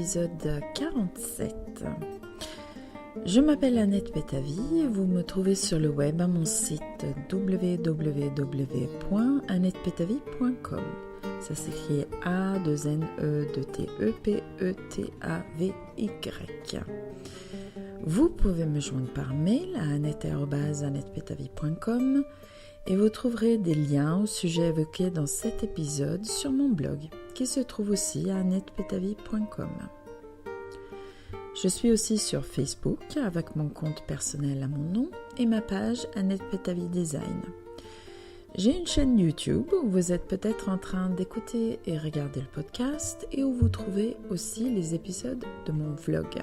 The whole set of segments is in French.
épisode 47. Je m'appelle Annette Pétavy, vous me trouvez sur le web à mon site www.annettepetavy.com. Ça s'écrit A-2-N-E-2-T-E-P-E-T-A-V-Y. Vous pouvez me joindre par mail à annette@annettepetavy.com et vous trouverez des liens au sujet évoqué dans cet épisode sur mon blog qui se trouve aussi à annettepetavy.com. Je suis aussi sur Facebook avec mon compte personnel à mon nom et ma page Annette Pétavy Design. J'ai une chaîne YouTube où vous êtes peut-être en train d'écouter et regarder le podcast et où vous trouvez aussi les épisodes de mon vlog.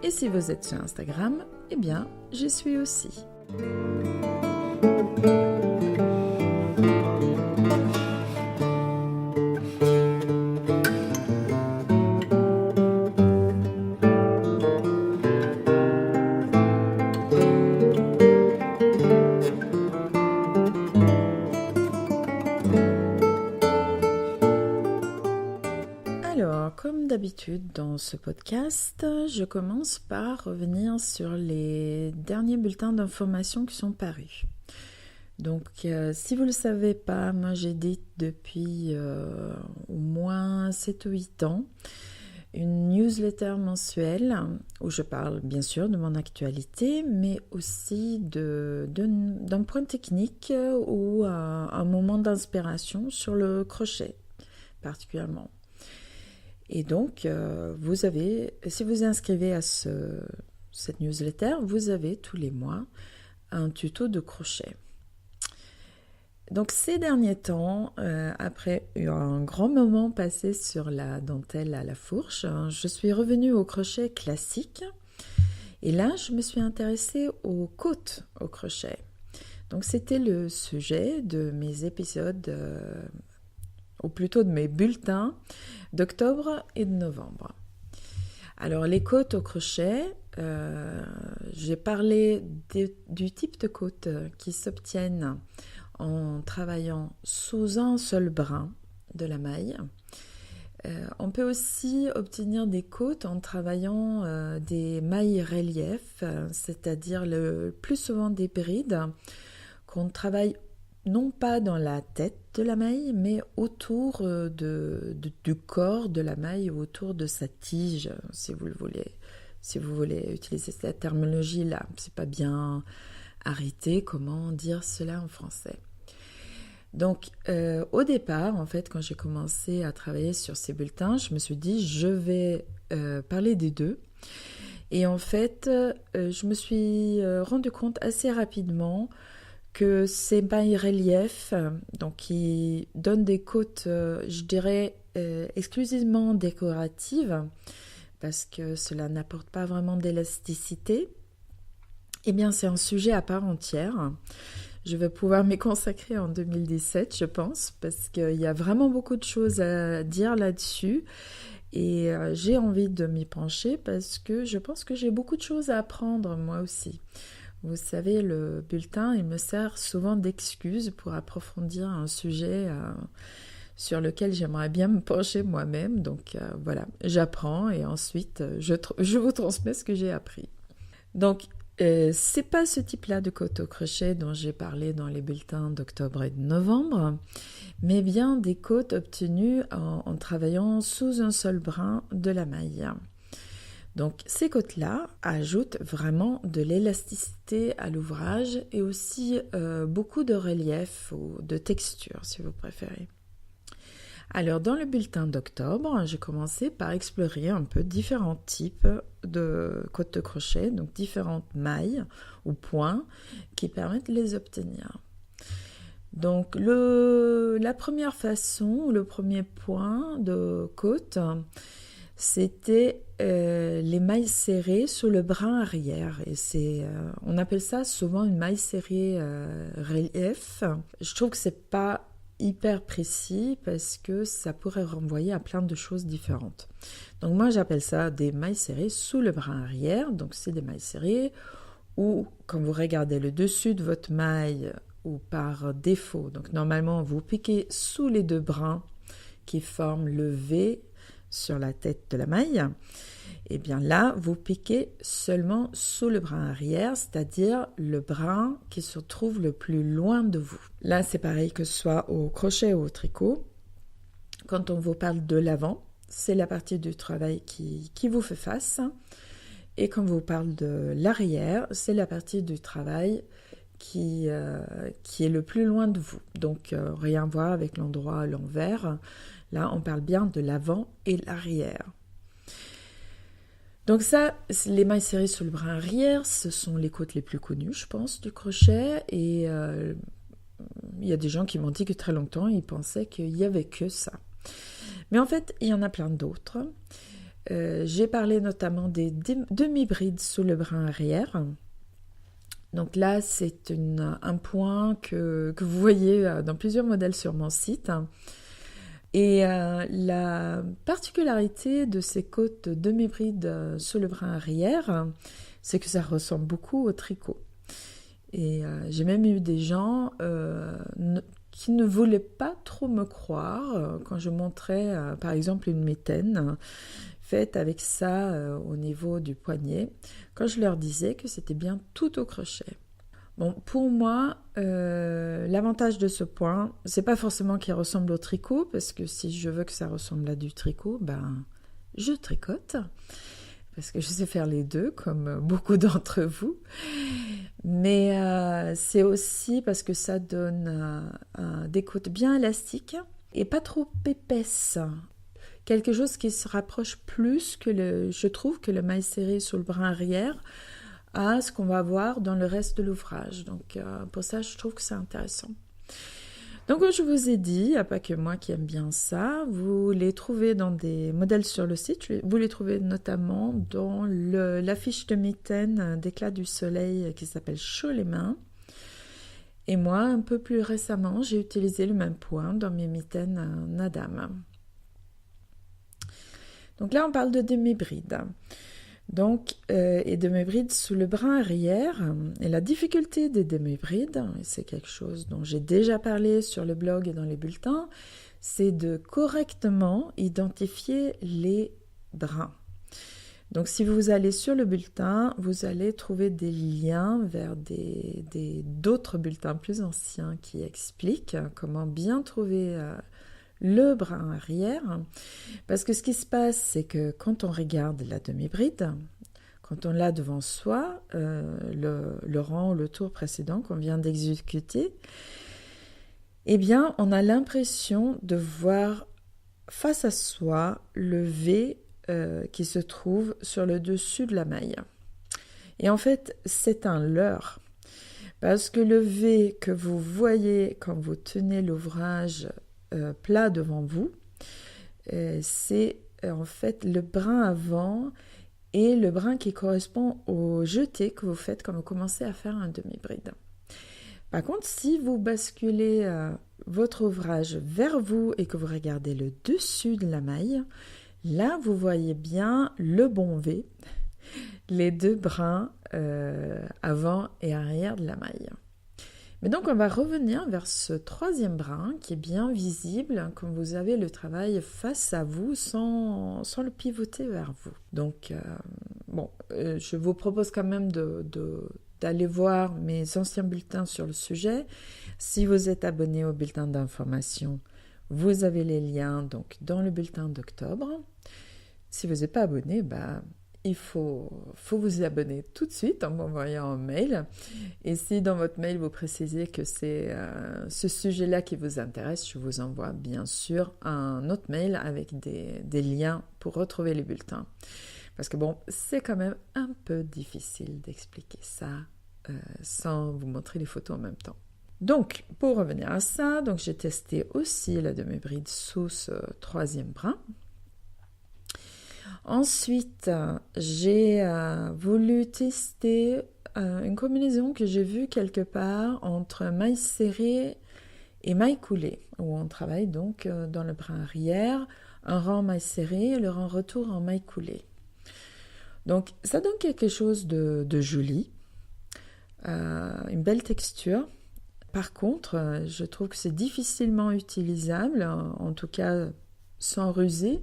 Et si vous êtes sur Instagram, eh bien, j'y suis aussi. Alors, comme d'habitude dans ce podcast, je commence par revenir sur les derniers bulletins d'information qui sont parus. Donc, si vous ne le savez pas, moi j'édite depuis au moins 7 ou 8 ans une newsletter mensuelle où je parle bien sûr de mon actualité, mais aussi d'un point technique ou un moment d'inspiration sur le crochet particulièrement. Et donc, si vous inscrivez à cette newsletter, vous avez tous les mois un tuto de crochet. Donc, ces derniers temps, après un grand moment passé sur la dentelle à la fourche, je suis revenue au crochet classique. Et là, je me suis intéressée aux côtes au crochet. Donc, c'était le sujet de mes épisodes, ou plutôt de mes bulletins d'octobre et de novembre. Alors, les côtes au crochet, j'ai parlé du type de côtes qui s'obtiennent en travaillant sous un seul brin de la maille. On peut aussi obtenir des côtes en travaillant des mailles relief, c'est-à-dire le plus souvent des brides qu'on travaille non pas dans la tête de la maille, mais autour du corps de la maille, ou autour de sa tige, si vous voulez utiliser cette terminologie-là. C'est pas bien arrêté, comment dire cela en français. Donc, au départ, en fait, quand j'ai commencé à travailler sur ces bulletins, je me suis dit, je vais parler des deux. Et en fait, je me suis rendu compte assez rapidement que ces mailles relief, donc qui donnent des côtes, je dirais, exclusivement décoratives, parce que cela n'apporte pas vraiment d'élasticité, eh bien c'est un sujet à part entière. Je vais pouvoir m'y consacrer en 2017, je pense, parce qu'il y a vraiment beaucoup de choses à dire là-dessus. Et j'ai envie de m'y pencher parce que je pense que j'ai beaucoup de choses à apprendre moi aussi. Vous savez, le bulletin, il me sert souvent d'excuse pour approfondir un sujet sur lequel j'aimerais bien me pencher moi-même. Donc voilà, j'apprends et ensuite je vous transmets ce que j'ai appris. Donc, c'est pas ce type-là de côte au crochet dont j'ai parlé dans les bulletins d'octobre et de novembre, mais bien des côtes obtenues en travaillant sous un seul brin de la maille. Donc ces côtes-là ajoutent vraiment de l'élasticité à l'ouvrage et aussi beaucoup de relief ou de texture si vous préférez. Alors dans le bulletin d'octobre, j'ai commencé par explorer un peu différents types de côtes de crochet, donc différentes mailles ou points qui permettent de les obtenir. Donc la première façon, le premier point de côte, c'était les mailles serrées sous le brin arrière. Et on appelle ça souvent une maille serrée relief. Je trouve que c'est pas hyper précis parce que ça pourrait renvoyer à plein de choses différentes. Donc moi j'appelle ça des mailles serrées sous le brin arrière. Donc c'est des mailles serrées où quand vous regardez le dessus de votre maille ou par défaut, donc normalement vous piquez sous les deux brins qui forment le V sur la tête de la maille, et bien là, vous piquez seulement sous le brin arrière, c'est-à-dire le brin qui se trouve le plus loin de vous. Là, c'est pareil que ce soit au crochet ou au tricot. Quand on vous parle de l'avant, c'est la partie du travail qui vous fait face. Et quand on vous parle de l'arrière, c'est la partie du travail qui est le plus loin de vous. Donc, rien à voir avec l'endroit à l'envers. Là, on parle bien de l'avant et l'arrière. Donc ça, les mailles serrées sur le brin arrière, ce sont les côtes les plus connues, je pense, du crochet. Et il y a des gens qui m'ont dit que très longtemps, ils pensaient qu'il n'y avait que ça. Mais en fait, il y en a plein d'autres. J'ai parlé notamment des demi-brides sous le brin arrière. Donc là, c'est un point que vous voyez dans plusieurs modèles sur mon site. Et la particularité de ces côtes demi-brides sous le brin arrière, c'est que ça ressemble beaucoup au tricot. Et j'ai même eu des gens qui ne voulaient pas trop me croire quand je montrais, par exemple, une mitaine faite avec ça au niveau du poignet, quand je leur disais que c'était bien tout au crochet. Bon, pour moi, l'avantage de ce point, c'est pas forcément qu'il ressemble au tricot, parce que si je veux que ça ressemble à du tricot, ben, je tricote, parce que je sais faire les deux, comme beaucoup d'entre vous. Mais c'est aussi parce que ça donne des côtes bien élastiques et pas trop épaisses. Quelque chose qui se rapproche plus je trouve, que le maille serré sur le brin arrière à ce qu'on va voir dans le reste de l'ouvrage. Donc pour ça, je trouve que c'est intéressant. Donc comme je vous ai dit, il n'y a pas que moi qui aime bien ça. Vous les trouvez dans des modèles sur le site. Vous les trouvez notamment dans l'affiche de mitaine d'éclat du soleil qui s'appelle Chaud les mains. Et moi, un peu plus récemment, j'ai utilisé le même point dans mes mitaines Nadam. Donc là, on parle de demi-bride. Donc, et demi-bride sous le brin arrière. Et la difficulté des demi-brides, et c'est quelque chose dont j'ai déjà parlé sur le blog et dans les bulletins, c'est de correctement identifier les brins. Donc, si vous allez sur le bulletin, vous allez trouver des liens vers d'autres bulletins plus anciens qui expliquent comment bien trouver le brin arrière, parce que ce qui se passe, c'est que quand on regarde la demi-bride, quand on l'a devant soi, le rang ou le tour précédent qu'on vient d'exécuter, eh bien, on a l'impression de voir face à soi le V qui se trouve sur le dessus de la maille. Et en fait, c'est un leurre, parce que le V que vous voyez quand vous tenez l'ouvrage plat devant vous, c'est en fait le brin avant et le brin qui correspond au jeté que vous faites quand vous commencez à faire un demi-bride. Par contre, si vous basculez votre ouvrage vers vous et que vous regardez le dessus de la maille, là vous voyez bien le bon V, les deux brins avant et arrière de la maille. Mais donc, on va revenir vers ce troisième brin qui est bien visible quand vous avez le travail face à vous sans le pivoter vers vous. Donc, je vous propose quand même d'aller voir mes anciens bulletins sur le sujet. Si vous êtes abonné au bulletin d'information, vous avez les liens donc, dans le bulletin d'octobre. Si vous n'êtes pas abonné, il faut vous abonner tout de suite en m'envoyant un mail. Et si dans votre mail, vous précisez que c'est ce sujet-là qui vous intéresse, je vous envoie bien sûr un autre mail avec des liens pour retrouver les bulletins. Parce que c'est quand même un peu difficile d'expliquer ça sans vous montrer les photos en même temps. Donc, pour revenir à ça, j'ai testé aussi la demi-bride sous ce troisième brin. Ensuite, j'ai voulu tester une combinaison que j'ai vue quelque part entre maille serrée et maille coulée, où on travaille donc dans le brin arrière, un rang maille serrée et le rang retour en maille coulée. Donc, ça donne quelque chose de joli, une belle texture. Par contre, je trouve que c'est difficilement utilisable, en tout cas sans ruser,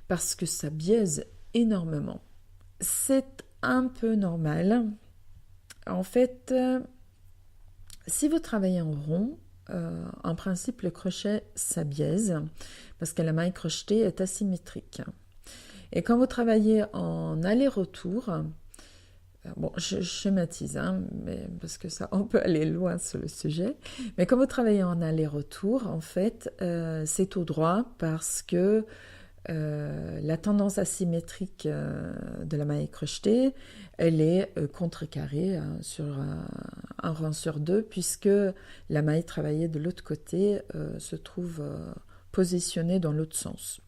parce que ça biaise énormément. C'est un peu normal. En fait, si vous travaillez en rond, en principe, le crochet, ça biaise parce que la maille crochetée est asymétrique. Et quand vous travaillez en aller-retour, bon, je schématise, mais parce que ça, on peut aller loin sur le sujet, mais quand vous travaillez en aller-retour, en fait, c'est tout droit parce que la tendance asymétrique de la maille crochetée, elle est contrecarrée sur un rang sur deux, puisque la maille travaillée de l'autre côté se trouve positionnée dans l'autre sens.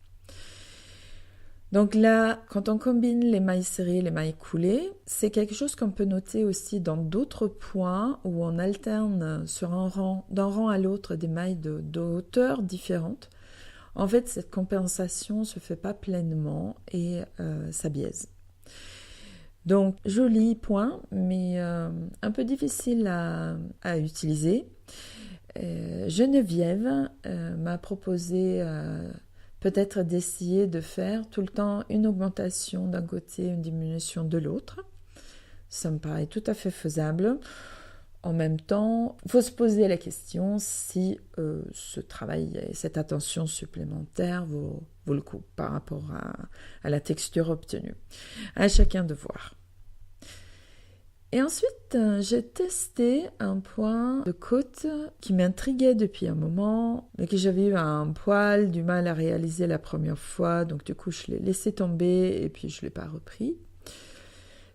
Donc là, quand on combine les mailles serrées et les mailles coulées, c'est quelque chose qu'on peut noter aussi dans d'autres points où on alterne sur d'un rang à l'autre des mailles de hauteur différentes. En fait, cette compensation ne se fait pas pleinement et ça biaise. Donc, joli point, mais un peu difficile à utiliser. Geneviève m'a proposé peut-être d'essayer de faire tout le temps une augmentation d'un côté, une diminution de l'autre. Ça me paraît tout à fait faisable. En même temps, il faut se poser la question si ce travail et cette attention supplémentaire vaut le coup par rapport à la texture obtenue. À chacun de voir. Et ensuite, j'ai testé un point de côte qui m'intriguait depuis un moment, mais que j'avais eu un poil du mal à réaliser la première fois, donc du coup je l'ai laissé tomber et puis je ne l'ai pas repris.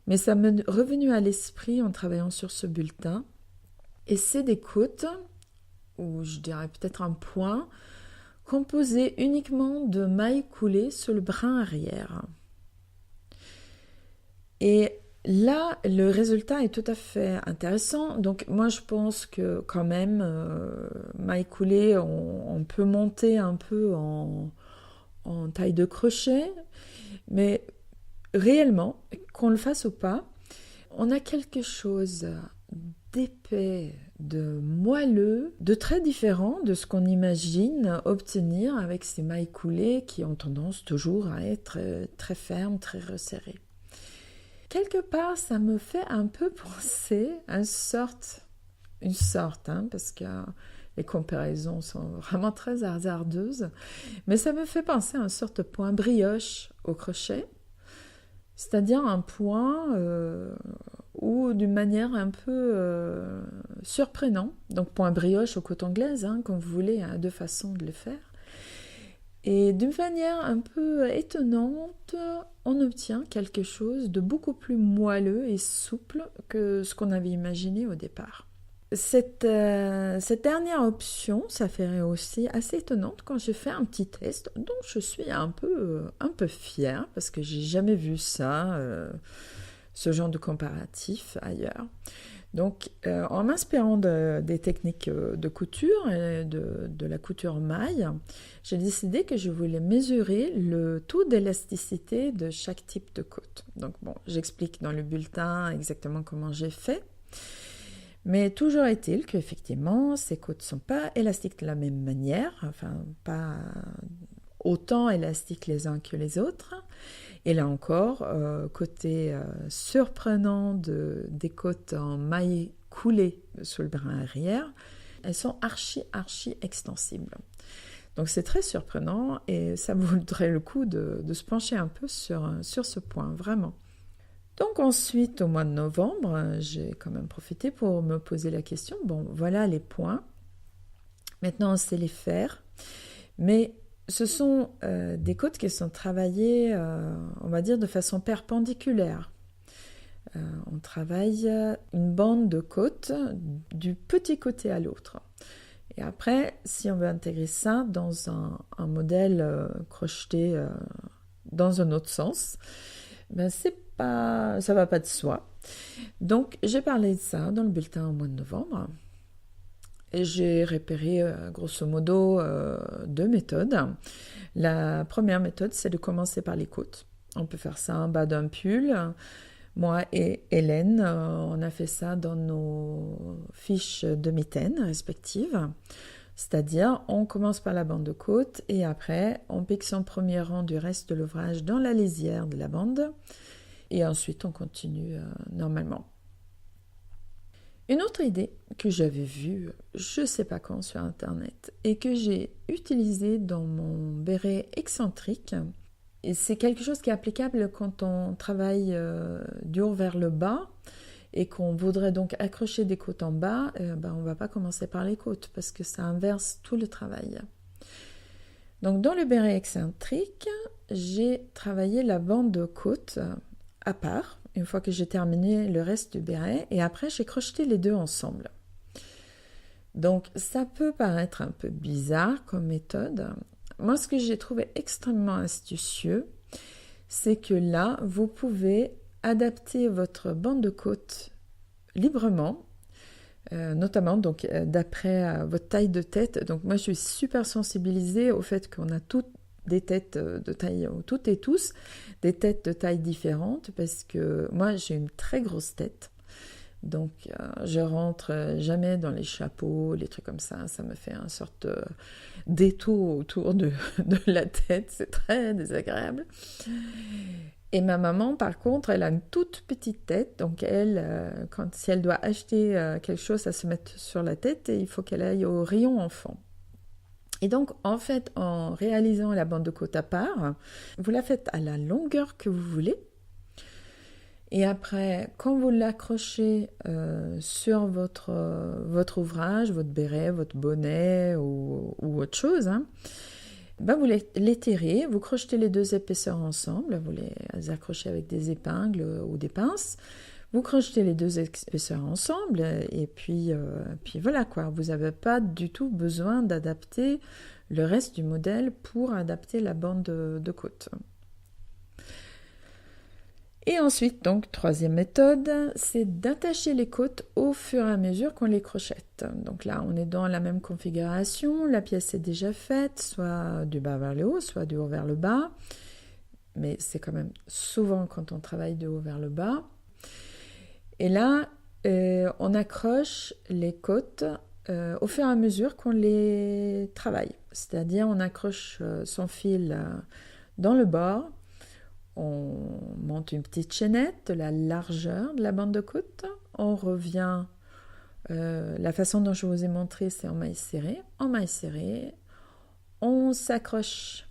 Mais ça m'est revenu à l'esprit en travaillant sur ce bulletin. Et c'est des côtes, ou je dirais peut-être un point, composé uniquement de mailles coulées sur le brin arrière. Et là, le résultat est tout à fait intéressant. Donc moi, je pense que quand même, mailles coulées, on peut monter un peu en taille de crochet. Mais réellement, qu'on le fasse ou pas, on a quelque chose d'épais, de moelleux, de très différent de ce qu'on imagine obtenir avec ces mailles coulées qui ont tendance toujours à être très fermes, très resserrées. Quelque part, ça me fait un peu penser à une sorte, parce que les comparaisons sont vraiment très hasardeuses, mais ça me fait penser à une sorte de point brioche au crochet, c'est-à-dire un point ou d'une manière un peu surprenante. Donc point brioche aux côtes anglaises, comme vous voulez, il y a deux façons de le faire. Et d'une manière un peu étonnante, on obtient quelque chose de beaucoup plus moelleux et souple que ce qu'on avait imaginé au départ. Cette dernière option s'avérait aussi assez étonnante quand j'ai fait un petit test dont je suis un peu fière parce que j'ai jamais vu ça, ce genre de comparatif ailleurs. Donc, en m'inspirant des techniques de couture et de la couture en maille, j'ai décidé que je voulais mesurer le taux d'élasticité de chaque type de côte. Donc, bon, j'explique dans le bulletin exactement comment j'ai fait. Mais toujours est-il qu'effectivement, ces côtes ne sont pas élastiques de la même manière, enfin, pas autant élastiques les uns que les autres. Et là encore, côté surprenant des côtes en mailles coulées sur le brin arrière, elles sont archi extensibles. Donc c'est très surprenant et ça vaudrait le coup de se pencher un peu sur ce point, vraiment. Donc ensuite, au mois de novembre, j'ai quand même profité pour me poser la question, bon, voilà les points, maintenant on sait les faire, mais ce sont des côtes qui sont travaillées, on va dire, de façon perpendiculaire. On travaille une bande de côtes du petit côté à l'autre. Et après, si on veut intégrer ça dans un modèle crocheté dans un autre sens, ben ça va pas de soi. Donc, j'ai parlé de ça dans le bulletin au mois de novembre. Et j'ai repéré grosso modo deux méthodes. La première méthode, c'est de commencer par les côtes. On peut faire ça en bas d'un pull. Moi et Hélène, on a fait ça dans nos fiches de mitaines respectives. C'est-à-dire, on commence par la bande de côte et après, on pique son premier rang du reste de l'ouvrage dans la lisière de la bande et ensuite on continue normalement. Une autre idée que j'avais vue, je ne sais pas quand, sur internet et que j'ai utilisée dans mon béret excentrique, et c'est quelque chose qui est applicable quand on travaille du haut vers le bas et qu'on voudrait donc accrocher des côtes en bas, on ne va pas commencer par les côtes parce que ça inverse tout le travail. Donc dans le béret excentrique, j'ai travaillé la bande de côte à part, une fois que j'ai terminé le reste du béret, et après j'ai crocheté les deux ensemble. Donc ça peut paraître un peu bizarre comme méthode. Moi, ce que j'ai trouvé extrêmement astucieux, c'est que là, vous pouvez adapter votre bande de côte librement, notamment donc d'après votre taille de tête. Donc moi, je suis super sensibilisée au fait qu'on a toutes des têtes de taille, toutes et tous, des têtes de taille différentes, parce que moi, j'ai une très grosse tête. Donc, je rentre jamais dans les chapeaux, les trucs comme ça. Ça me fait une sorte d'étau autour de la tête. C'est très désagréable. Et ma maman, par contre, elle a une toute petite tête. Donc, elle, si elle doit acheter quelque chose à se mettre sur la tête, il faut qu'elle aille au rayon enfant. Et donc, en fait, en réalisant la bande de côte à part, vous la faites à la longueur que vous voulez. Et après, quand vous l'accrochez sur votre ouvrage, votre béret, votre bonnet ou autre chose, vous l'étirez, vous crochetez les deux épaisseurs ensemble, vous les accrochez avec des épingles ou des pinces, vous crochetez les deux épaisseurs ensemble et puis voilà quoi, vous n'avez pas du tout besoin d'adapter le reste du modèle pour adapter la bande de côte. Et ensuite, donc, troisième méthode, c'est d'attacher les côtes au fur et à mesure qu'on les crochette. Donc là, on est dans la même configuration, la pièce est déjà faite, soit du bas vers le haut, soit du haut vers le bas. Mais c'est quand même souvent quand on travaille du haut vers le bas. Et là, on accroche les côtes au fur et à mesure qu'on les travaille. C'est-à-dire, on accroche son fil dans le bord. On monte une petite chaînette de la largeur de la bande de côte. On revient, la façon dont je vous ai montré, c'est en maille serrée. En maille serrée, on s'accroche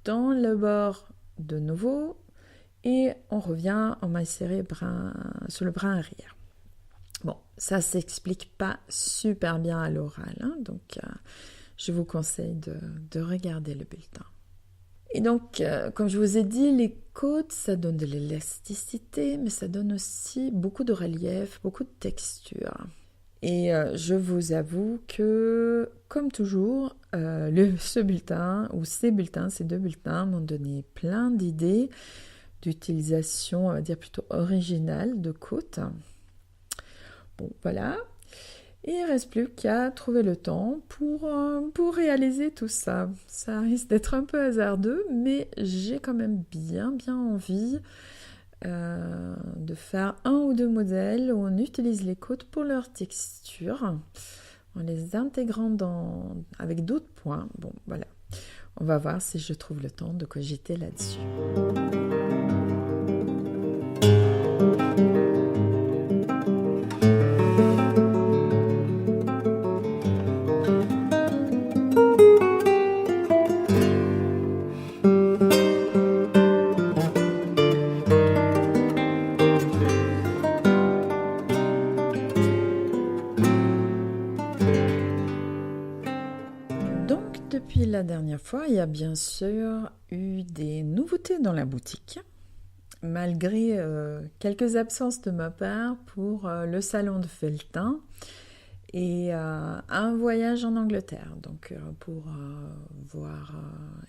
dans le bord de nouveau et on revient en maille serrée sur le brin arrière. Bon, ça s'explique pas super bien à l'oral, donc je vous conseille de regarder le bulletin. Et donc, comme je vous ai dit, les côtes, ça donne de l'élasticité, mais ça donne aussi beaucoup de relief, beaucoup de texture. Et je vous avoue que, comme toujours, ces deux bulletins m'ont donné plein d'idées d'utilisation, on va dire plutôt originale de côtes. Bon, voilà. Et il ne reste plus qu'à trouver le temps pour réaliser tout ça. Ça risque d'être un peu hasardeux, mais j'ai quand même bien envie de faire un ou deux modèles où on utilise les côtes pour leur texture, en les intégrant avec d'autres points. Bon, voilà. On va voir si je trouve le temps de cogiter là-dessus. Depuis la dernière fois, il y a bien sûr eu des nouveautés dans la boutique, malgré quelques absences de ma part pour le salon de Felletin et un voyage en Angleterre. Donc pour voir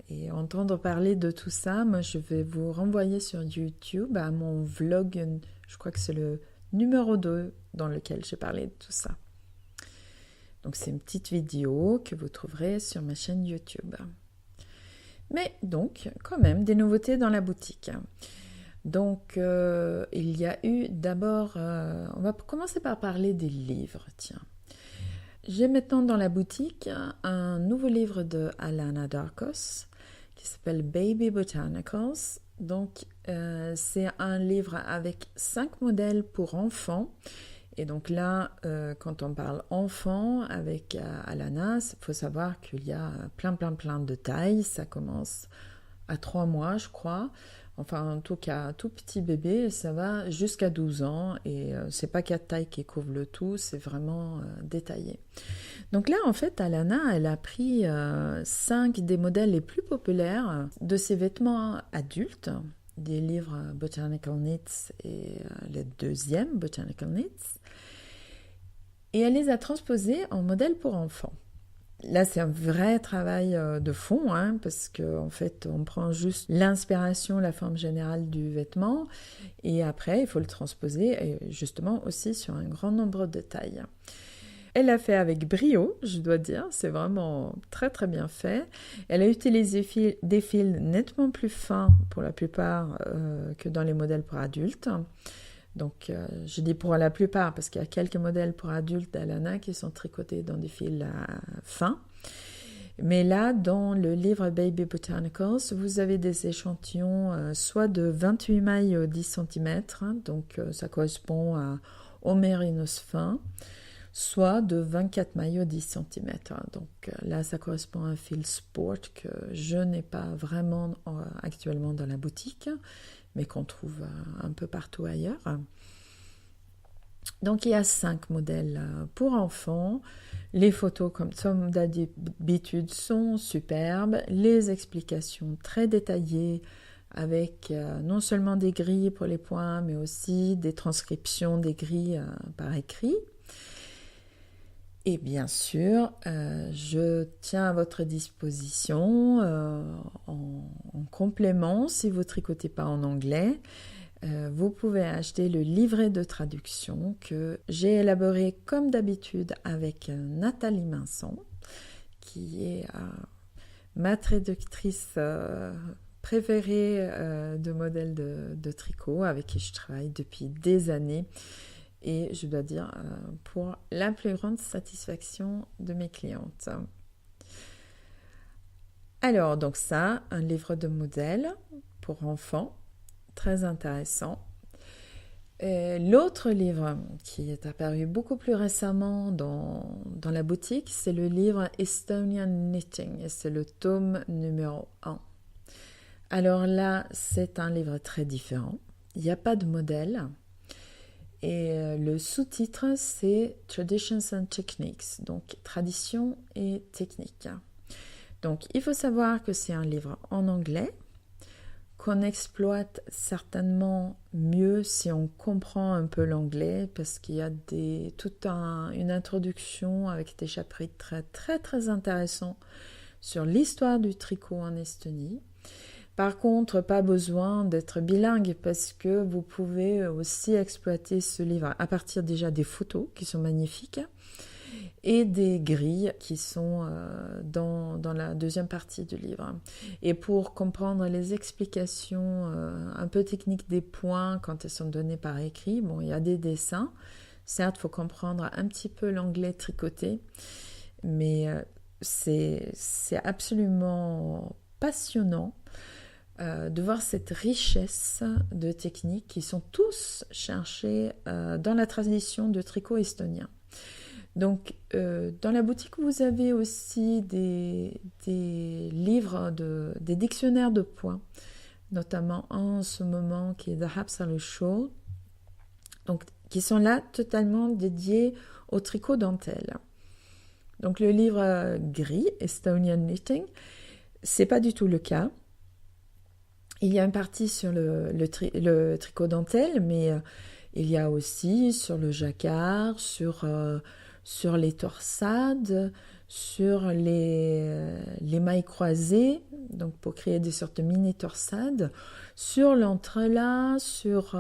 et entendre parler de tout ça, moi je vais vous renvoyer sur YouTube à mon vlog, je crois que c'est le numéro 2 dans lequel j'ai parlé de tout ça. Donc c'est une petite vidéo que vous trouverez sur ma chaîne YouTube. Mais donc, quand même, des nouveautés dans la boutique. Donc, il y a eu d'abord... on va commencer par parler des livres, tiens. J'ai maintenant dans la boutique un nouveau livre de Alana Darkos qui s'appelle Baby Botanicals. Donc, c'est un livre avec 5 modèles pour enfants. Et donc là, quand on parle enfant avec Alana, il faut savoir qu'il y a plein de tailles. Ça commence à 3 mois, je crois. Enfin, en tout cas, tout petit bébé, ça va jusqu'à 12 ans. Et c'est pas 4 tailles qui couvrent le tout, c'est vraiment détaillé. Donc là, en fait, Alana, elle a pris 5 des modèles les plus populaires de ses vêtements adultes, des livres Botanical Knits et le deuxième, Botanical Knits, et elle les a transposés en modèles pour enfants. Là, c'est un vrai travail de fond, hein, parce qu'en fait, on prend juste l'inspiration, la forme générale du vêtement, et après, il faut le transposer, justement, aussi sur un grand nombre de tailles. Elle l'a fait avec brio, je dois dire, c'est vraiment très bien fait. Elle a utilisé des fils nettement plus fins pour la plupart que dans les modèles pour adultes. Donc, je dis pour la plupart parce qu'il y a quelques modèles pour adultes d'Alana qui sont tricotés dans des fils fins. Mais là, dans le livre Baby Botanicals, vous avez des échantillons soit de 28 mailles 10 cm, donc ça correspond au mérinos fin, soit de 24 maillots 10 cm. Donc là, ça correspond à un fil sport que je n'ai pas vraiment actuellement dans la boutique, mais qu'on trouve un peu partout ailleurs. Donc il y a 5 modèles pour enfants. Les photos, comme d'habitude, sont superbes. Les explications très détaillées avec non seulement des grilles pour les points, mais aussi des transcriptions des grilles par écrit. Et bien sûr, je tiens à votre disposition en complément, si vous ne tricotez pas en anglais, vous pouvez acheter le livret de traduction que j'ai élaboré comme d'habitude avec Nathalie Minson, qui est ma traductrice préférée de modèles de tricot, avec qui je travaille depuis des années. Et je dois dire, pour la plus grande satisfaction de mes clientes. Alors, donc ça, un livre de modèles pour enfants, très intéressant. L'autre livre qui est apparu beaucoup plus récemment dans la boutique, c'est le livre Estonian Knitting, et c'est le tome numéro 1. Alors là, c'est un livre très différent. Il n'y a pas de modèle. Et le sous-titre, c'est Traditions and Techniques, donc tradition et technique. Donc, il faut savoir que c'est un livre en anglais, qu'on exploite certainement mieux si on comprend un peu l'anglais, parce qu'il y a une introduction avec des chapitres très intéressants sur l'histoire du tricot en Estonie. Par contre, pas besoin d'être bilingue parce que vous pouvez aussi exploiter ce livre à partir déjà des photos qui sont magnifiques et des grilles qui sont dans la deuxième partie du livre. Et pour comprendre les explications un peu techniques des points quand elles sont données par écrit, bon, il y a des dessins. Certes, il faut comprendre un petit peu l'anglais tricoté, mais c'est absolument passionnant de voir cette richesse de techniques qui sont tous cherchées dans la tradition de tricot estonien. Donc, dans la boutique, vous avez aussi des livres, des dictionnaires de points, notamment en ce moment qui est The Hapsalu Show, donc qui sont là totalement dédiés au tricot dentelle. Donc, le livre gris, Estonian Knitting, c'est pas du tout le cas. Il y a une partie sur le tricot dentelle, mais il y a aussi sur le jacquard, sur les torsades, sur les mailles croisées, donc pour créer des sortes de mini-torsades, sur l'entrelac, sur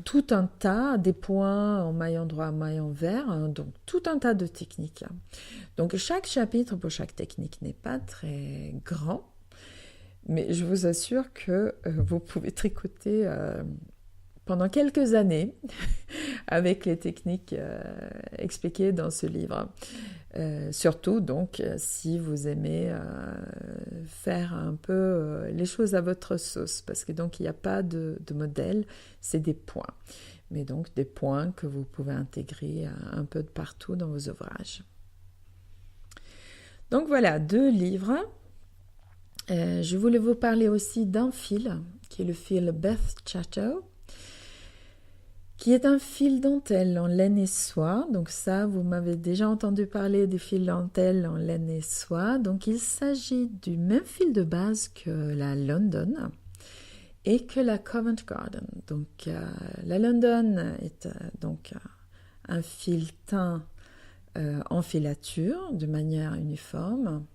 tout un tas, des points en maille endroit, maille envers, hein, donc tout un tas de techniques. Donc chaque chapitre pour chaque technique n'est pas très grand, mais je vous assure que vous pouvez tricoter pendant quelques années avec les techniques expliquées dans ce livre. Surtout donc si vous aimez faire un peu les choses à votre sauce, parce que donc il n'y a pas de modèle, c'est des points. Mais donc des points que vous pouvez intégrer un peu de partout dans vos ouvrages. Donc voilà, 2 livres. Je voulais vous parler aussi d'un fil, qui est le fil Beth Chatto, qui est un fil dentelle en laine et soie. Donc ça, vous m'avez déjà entendu parler des fils dentelle en laine et soie. Donc il s'agit du même fil de base que la London et que la Covent Garden. Donc la London est donc un fil teint en filature de manière uniforme.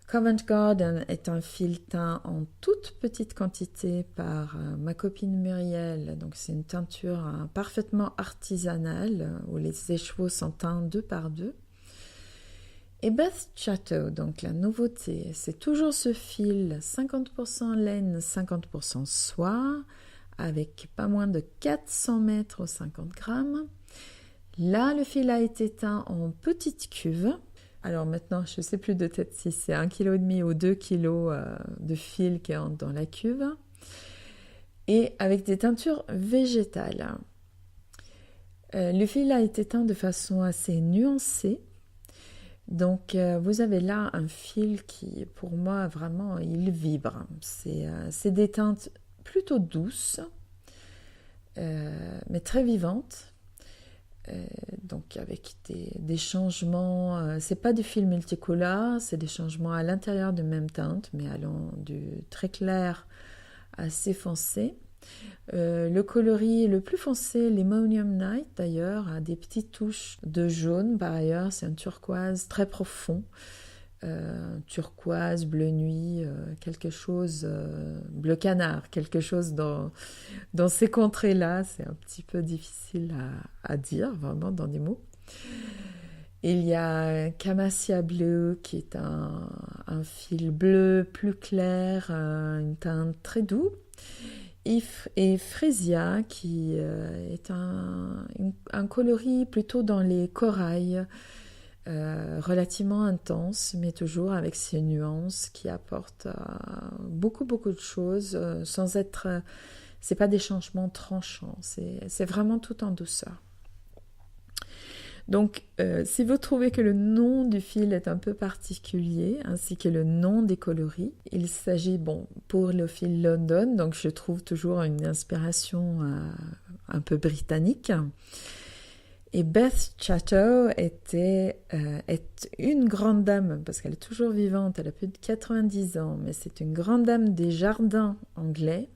Covent Garden est un fil teint en toute petite quantité par ma copine Muriel. Donc c'est une teinture parfaitement artisanale où les écheveaux sont teints 2 par 2. Et Beth Chatto, donc la nouveauté, c'est toujours ce fil 50% laine, 50% soie, avec pas moins de 400 mètres aux 50 grammes. Là, le fil a été teint en petite cuve. Alors maintenant, je ne sais plus de tête si c'est 1,5 kg ou 2 kg de fil qui entre dans la cuve. Et avec des teintures végétales. Le fil a été teint de façon assez nuancée. Donc vous avez là un fil qui, pour moi, vraiment, il vibre. C'est des teintes plutôt douces, mais très vivantes. Donc avec des changements, c'est pas du fil multicouleur, c'est des changements à l'intérieur de même teinte, mais allant du très clair à assez foncé. Le coloris le plus foncé, l'Ammonium Night d'ailleurs, a des petites touches de jaune par ailleurs, c'est un turquoise très profond. Turquoise, bleu nuit, quelque chose, bleu canard, quelque chose dans ces contrées-là, c'est un petit peu difficile à dire, vraiment, dans des mots. Il y a Camassia bleu, qui est un fil bleu plus clair, une teinte très doux, et Fresia, qui est un coloris plutôt dans les corails, relativement intense, mais toujours avec ces nuances qui apportent beaucoup de choses, sans être... c'est pas des changements tranchants, c'est vraiment tout en douceur. Donc, si vous trouvez que le nom du fil est un peu particulier, ainsi que le nom des coloris, il s'agit, pour le fil London, donc je trouve toujours une inspiration un peu britannique. Et Beth Chatto est une grande dame, parce qu'elle est toujours vivante, elle a plus de 90 ans, mais c'est une grande dame des jardins anglais,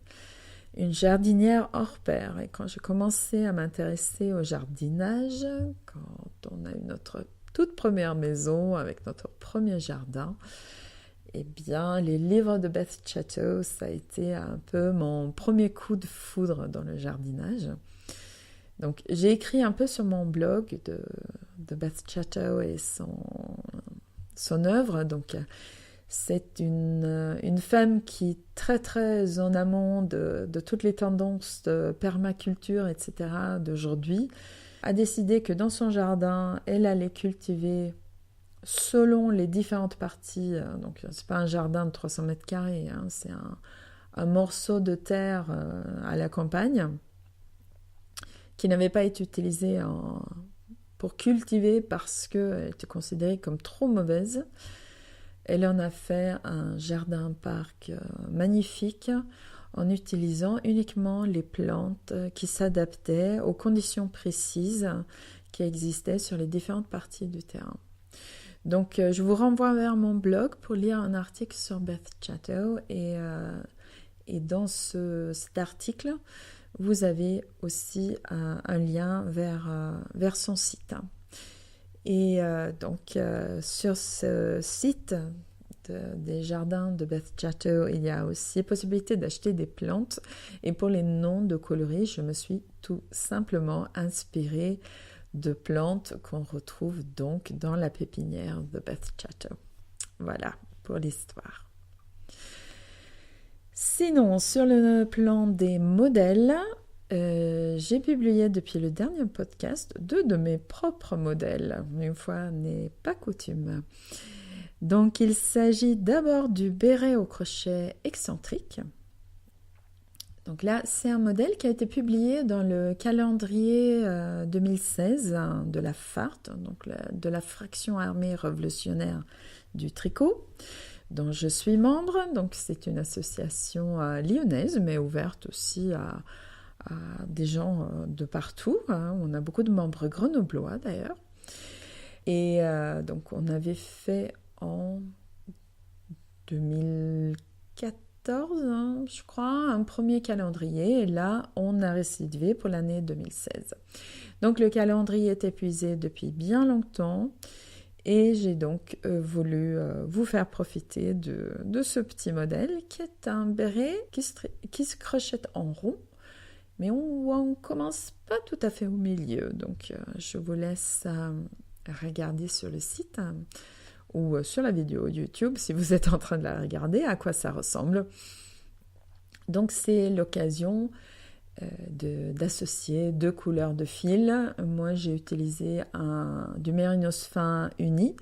une jardinière hors pair. Et quand j'ai commencé à m'intéresser au jardinage, quand on a eu notre toute première maison avec notre premier jardin, eh bien, les livres de Beth Chatto, ça a été un peu mon premier coup de foudre dans le jardinage. Donc, j'ai écrit un peu sur mon blog de Beth Chatto et son œuvre. Donc, c'est une femme qui est très, très en amont de toutes les tendances de permaculture, etc. d'aujourd'hui, a décidé que dans son jardin, elle allait cultiver selon les différentes parties. Donc, c'est pas un jardin de 300 mètres carrés, c'est un morceau de terre à la campagne, qui n'avait pas été utilisée pour cultiver parce qu'elle était considérée comme trop mauvaise. Elle en a fait un jardin-parc magnifique en utilisant uniquement les plantes qui s'adaptaient aux conditions précises qui existaient sur les différentes parties du terrain. Donc je vous renvoie vers mon blog pour lire un article sur Beth Chatto et dans cet article, vous avez aussi un lien vers son site. Et donc, sur ce site des jardins de Beth Chatto, il y a aussi possibilité d'acheter des plantes. Et pour les noms de coloris, je me suis tout simplement inspirée de plantes qu'on retrouve donc dans la pépinière de Beth Chatto. Voilà pour l'histoire. Sinon, sur le plan des modèles, J'ai publié depuis le dernier podcast 2 de mes propres modèles. Une fois n'est pas coutume. Donc il s'agit d'abord du béret au crochet excentrique. Donc là, c'est un modèle qui a été publié dans le calendrier 2016 de la FART, donc de la Fraction Armée Révolutionnaire du Tricot, dont je suis membre. Donc c'est une association lyonnaise, mais ouverte aussi à des gens de partout. On a beaucoup de membres grenoblois d'ailleurs. Et donc on avait fait en 2014, je crois, un premier calendrier. Et là, on a récidivé pour l'année 2016. Donc le calendrier est épuisé depuis bien longtemps. Et j'ai donc voulu vous faire profiter de ce petit modèle qui est un béret qui se crochette en rond. Mais on commence pas tout à fait au milieu. Donc je vous laisse regarder sur le site ou sur la vidéo YouTube, si vous êtes en train de la regarder, à quoi ça ressemble. Donc c'est l'occasion d'associer 2 couleurs de fil. Moi j'ai utilisé du mérinos fin uni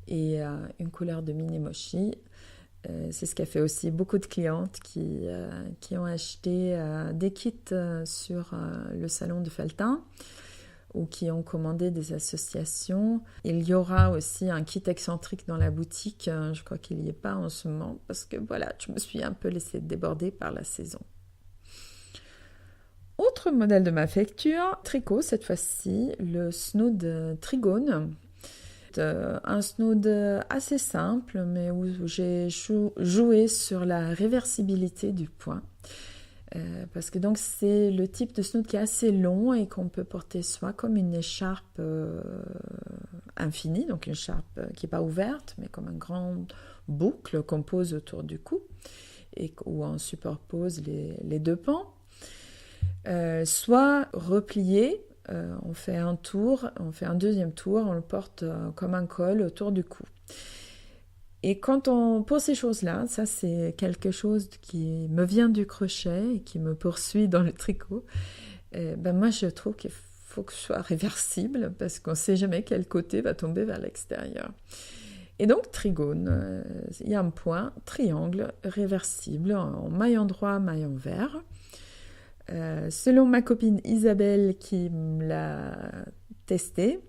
et une couleur de mini mochi. C'est ce qu'a fait aussi beaucoup de clientes qui ont acheté des kits sur le salon de Felletin ou qui ont commandé des associations. Il y aura aussi un kit excentrique dans la boutique. Je crois qu'il n'y est pas en ce moment parce que voilà, je me suis un peu laissée déborder par la saison. Autre modèle de ma facture, tricot cette fois-ci, le snood Trigone. Un snood assez simple, mais où j'ai joué sur la réversibilité du point. Parce que donc c'est le type de snood qui est assez long et qu'on peut porter soit comme une écharpe infinie, donc une écharpe qui n'est pas ouverte, mais comme une grande boucle qu'on pose autour du cou et où on superpose les 2 pans, soit replié. On fait un tour, on fait un deuxième tour, on le porte comme un col autour du cou. Et pour ces choses-là, ça c'est quelque chose qui me vient du crochet et qui me poursuit dans le tricot. Moi je trouve qu'il faut que ce soit réversible parce qu'on ne sait jamais quel côté va tomber vers l'extérieur. Et donc trigone, il y a un point, triangle, réversible en maillant droit, maillant vert. Selon ma copine Isabelle qui me l'a testé,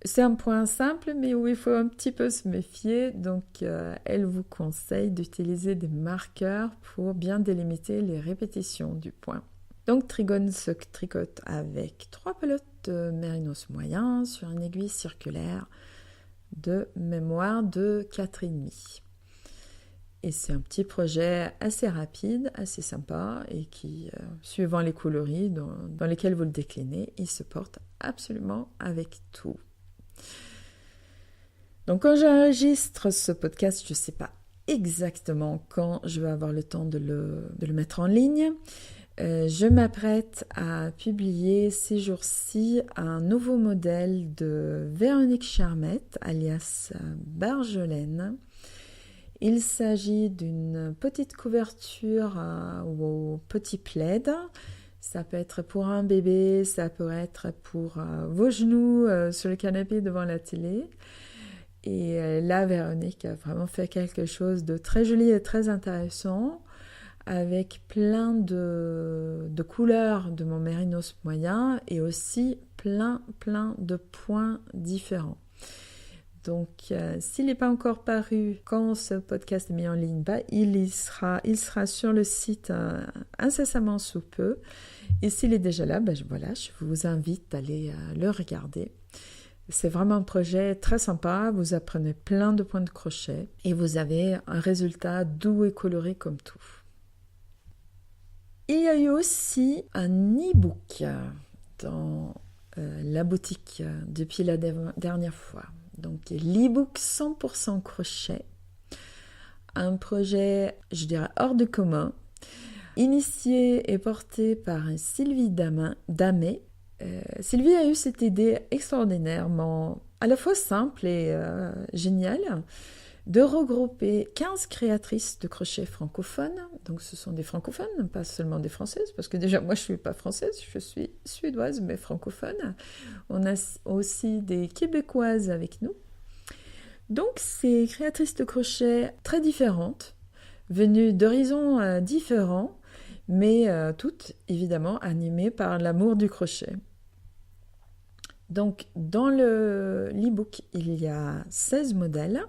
c'est un point simple mais où il faut un petit peu se méfier, donc elle vous conseille d'utiliser des marqueurs pour bien délimiter les répétitions du point. Donc trigone se tricote avec 3 pelotes de mérinos moyen sur une aiguille circulaire de mémoire de 4,5. Et c'est un petit projet assez rapide, assez sympa et qui, suivant les coloris dans lesquels vous le déclinez, il se porte absolument avec tout. Donc quand j'enregistre ce podcast, je ne sais pas exactement quand je vais avoir le temps de le mettre en ligne. Je m'apprête à publier ces jours-ci un nouveau modèle de Véronique Charmette, alias Bargelène. Il s'agit d'une petite couverture au petit plaid. Ça peut être pour un bébé, ça peut être pour vos genoux sur le canapé devant la télé. Et là, Véronique a vraiment fait quelque chose de très joli et très intéressant avec plein de couleurs de mon mérinos moyen et aussi plein de points différents. Donc, s'il n'est pas encore paru quand ce podcast est mis en ligne, il sera sur le site incessamment sous peu. Et s'il est déjà là, je vous invite à aller le regarder. C'est vraiment un projet très sympa. Vous apprenez plein de points de crochet et vous avez un résultat doux et coloré comme tout. Il y a eu aussi un e-book dans la boutique depuis la dernière fois. Donc l'e-book 100% crochet, un projet, je dirais, hors de commun, initié et porté par Sylvie Damé. Sylvie a eu cette idée extraordinairement à la fois simple et géniale de regrouper 15 créatrices de crochet francophones. Donc ce sont des francophones, pas seulement des françaises, parce que déjà moi je ne suis pas française, je suis suédoise mais francophone. On a aussi des québécoises avec nous. Donc ces créatrices de crochet très différentes, venues d'horizons différents, mais toutes évidemment animées par l'amour du crochet. Donc dans l'e-book, il y a 16 modèles.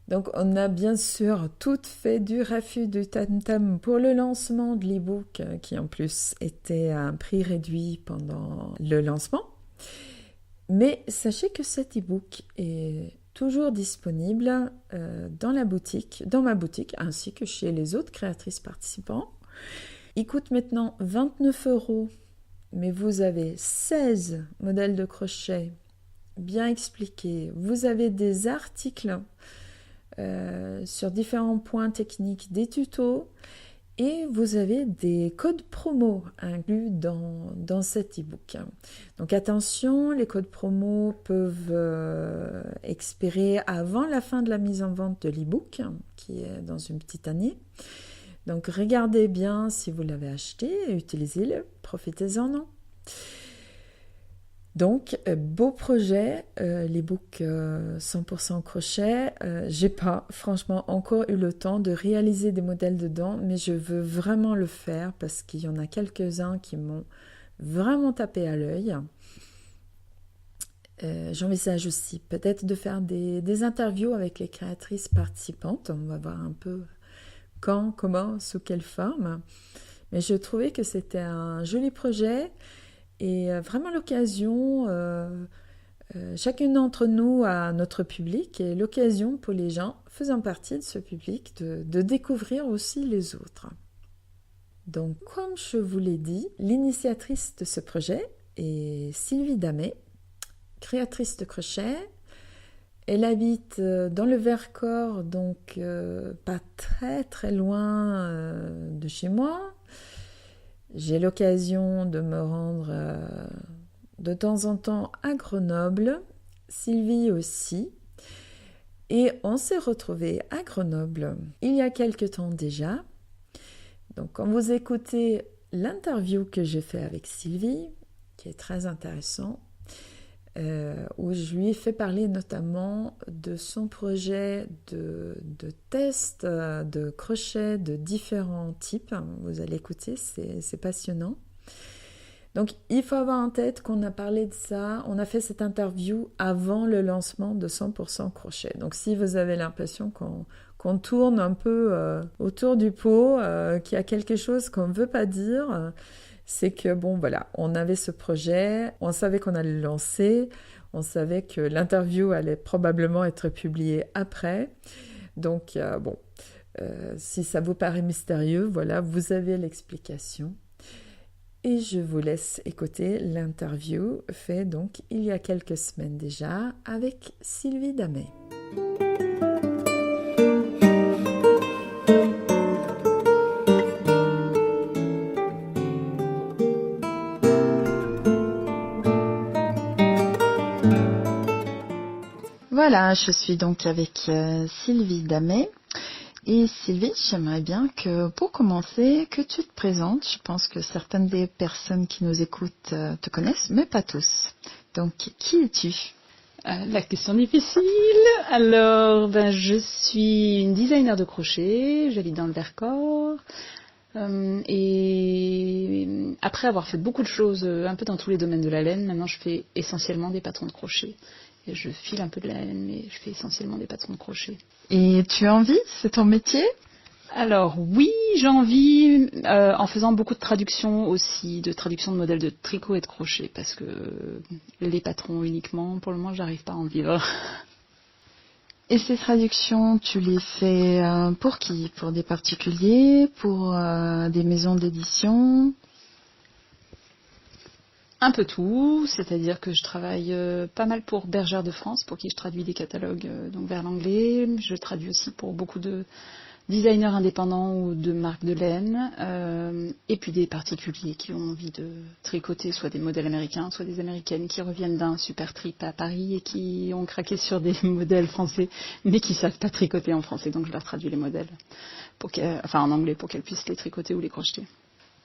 Donc on a bien sûr toutes fait du raffut du tam-tam pour le lancement de l'e-book, qui en plus était à un prix réduit pendant le lancement. Mais sachez que cet e-book est toujours disponible dans ma boutique, ainsi que chez les autres créatrices participants. Il coûte maintenant 29 €, mais vous avez 16 modèles de crochet bien expliqués. Vous avez des articles sur différents points techniques, des tutos, et vous avez des codes promo inclus dans cet e-book. Donc attention, les codes promo peuvent expirer avant la fin de la mise en vente de l'e-book, qui est dans une petite année. Donc regardez bien si vous l'avez acheté, utilisez-le, profitez-en. Donc, beau projet, l'e-book 100% crochet. J'ai pas franchement encore eu le temps de réaliser des modèles dedans, mais je veux vraiment le faire parce qu'il y en a quelques-uns qui m'ont vraiment tapé à l'œil. J'envisage aussi peut-être de faire des interviews avec les créatrices participantes. On va voir un peu quand, comment, sous quelle forme. Mais je trouvais que c'était un joli projet. Et vraiment l'occasion, chacune d'entre nous a notre public, et l'occasion pour les gens faisant partie de ce public de découvrir aussi les autres. Donc comme je vous l'ai dit, l'initiatrice de ce projet est Sylvie Damet, créatrice de crochet. Elle habite dans le Vercors, donc pas très très loin de chez moi. J'ai l'occasion de me rendre de temps en temps à Grenoble, Sylvie aussi, et on s'est retrouvés à Grenoble il y a quelque temps déjà. Donc quand vous écoutez l'interview que j'ai fait avec Sylvie, qui est très intéressant, où je lui ai fait parler notamment de son projet de test de crochet de différents types. Vous allez écouter, c'est passionnant. Donc il faut avoir en tête qu'on a parlé de ça, on a fait cette interview avant le lancement de 100% crochet. Donc si vous avez l'impression qu'on tourne un peu autour du pot, qu'il y a quelque chose qu'on ne veut pas dire, c'est que bon voilà, on avait ce projet, on savait qu'on allait le lancer, on savait que l'interview allait probablement être publiée après. Donc si ça vous paraît mystérieux, voilà, vous avez l'explication. Et je vous laisse écouter l'interview faite donc il y a quelques semaines déjà avec Sylvie Damet. Voilà, je suis donc avec Sylvie Damet. Et Sylvie, j'aimerais bien que, pour commencer, que tu te présentes. Je pense que certaines des personnes qui nous écoutent te connaissent, mais pas tous. Donc, qui es-tu ? La question difficile. Alors, je suis une designer de crochet, j'habite dans le Vercors. Et après avoir fait beaucoup de choses un peu dans tous les domaines de la laine, maintenant je fais essentiellement des patrons de crochet. Et je file un peu de la laine, mais je fais essentiellement des patrons de crochet. Et tu as envie ? C'est ton métier ? Alors oui, j'ai envie, en faisant beaucoup de traductions aussi, de traductions de modèles de tricot et de crochet, parce que les patrons uniquement, pour le moment, j'arrive pas à en vivre. Et ces traductions, tu les fais pour qui ? Pour des particuliers ? Pour des maisons d'édition ? Un peu tout, c'est-à-dire que je travaille pas mal pour Bergère de France, pour qui je traduis des catalogues donc vers l'anglais. Je traduis aussi pour beaucoup de designers indépendants ou de marques de laine, et puis des particuliers qui ont envie de tricoter soit des modèles américains, soit des américaines qui reviennent d'un super trip à Paris et qui ont craqué sur des modèles français, mais qui savent pas tricoter en français, donc je leur traduis les modèles en anglais pour qu'elles puissent les tricoter ou les crocheter.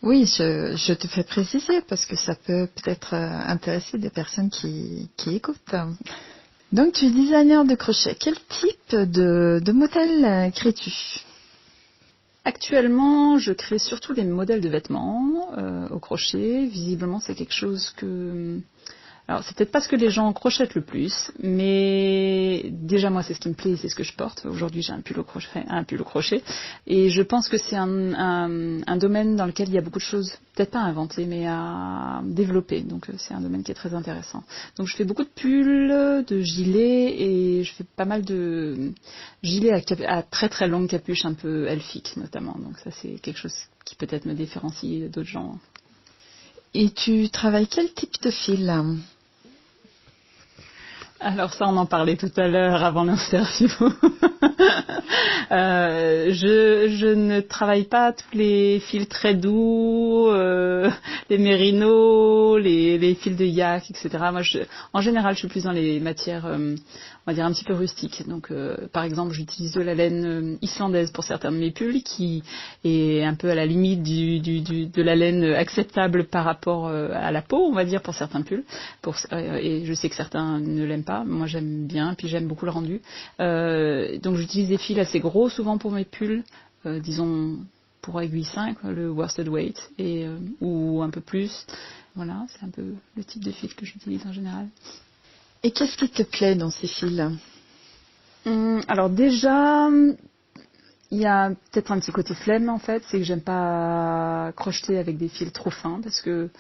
Oui, je te fais préciser parce que ça peut peut-être intéresser des personnes qui écoutent. Donc, tu es designer de crochet. Quel type de modèle crées-tu? Actuellement, je crée surtout des modèles de vêtements au crochet. Visiblement, c'est quelque chose que... Alors, c'est peut-être pas ce que les gens crochettent le plus, mais déjà, moi, c'est ce qui me plaît, c'est ce que je porte. Aujourd'hui, j'ai un pull au crochet. Et je pense que c'est un domaine dans lequel il y a beaucoup de choses, peut-être pas à inventer, mais à développer. Donc, c'est un domaine qui est très intéressant. Donc, je fais beaucoup de pulls, de gilets, et je fais pas mal de gilets à très très longue capuche, un peu elfique, notamment. Donc, ça, c'est quelque chose qui peut-être me différencie d'autres gens. Et tu travailles quel type de fil? Alors ça, on en parlait tout à l'heure avant l'interview. Je ne travaille pas tous les fils très doux, les mérinos, les fils de yak, etc. Moi, en général, je suis plus dans les matières, on va dire un petit peu rustiques. Donc, par exemple, j'utilise de la laine islandaise pour certains de mes pulls, qui est un peu à la limite de la laine acceptable par rapport à la peau, on va dire, pour certains pulls. Et je sais que certains ne l'aiment pas. Moi, j'aime bien, puis j'aime beaucoup le rendu. Donc, j'utilise des fils assez gros, souvent pour mes pulls, disons pour aiguille 5, le worsted weight, ou un peu plus. Voilà, c'est un peu le type de fil que j'utilise en général. Et qu'est-ce qui te plaît dans ces fils? Alors déjà, il y a peut-être un petit côté flemme en fait, c'est que j'aime pas crocheter avec des fils trop fins parce que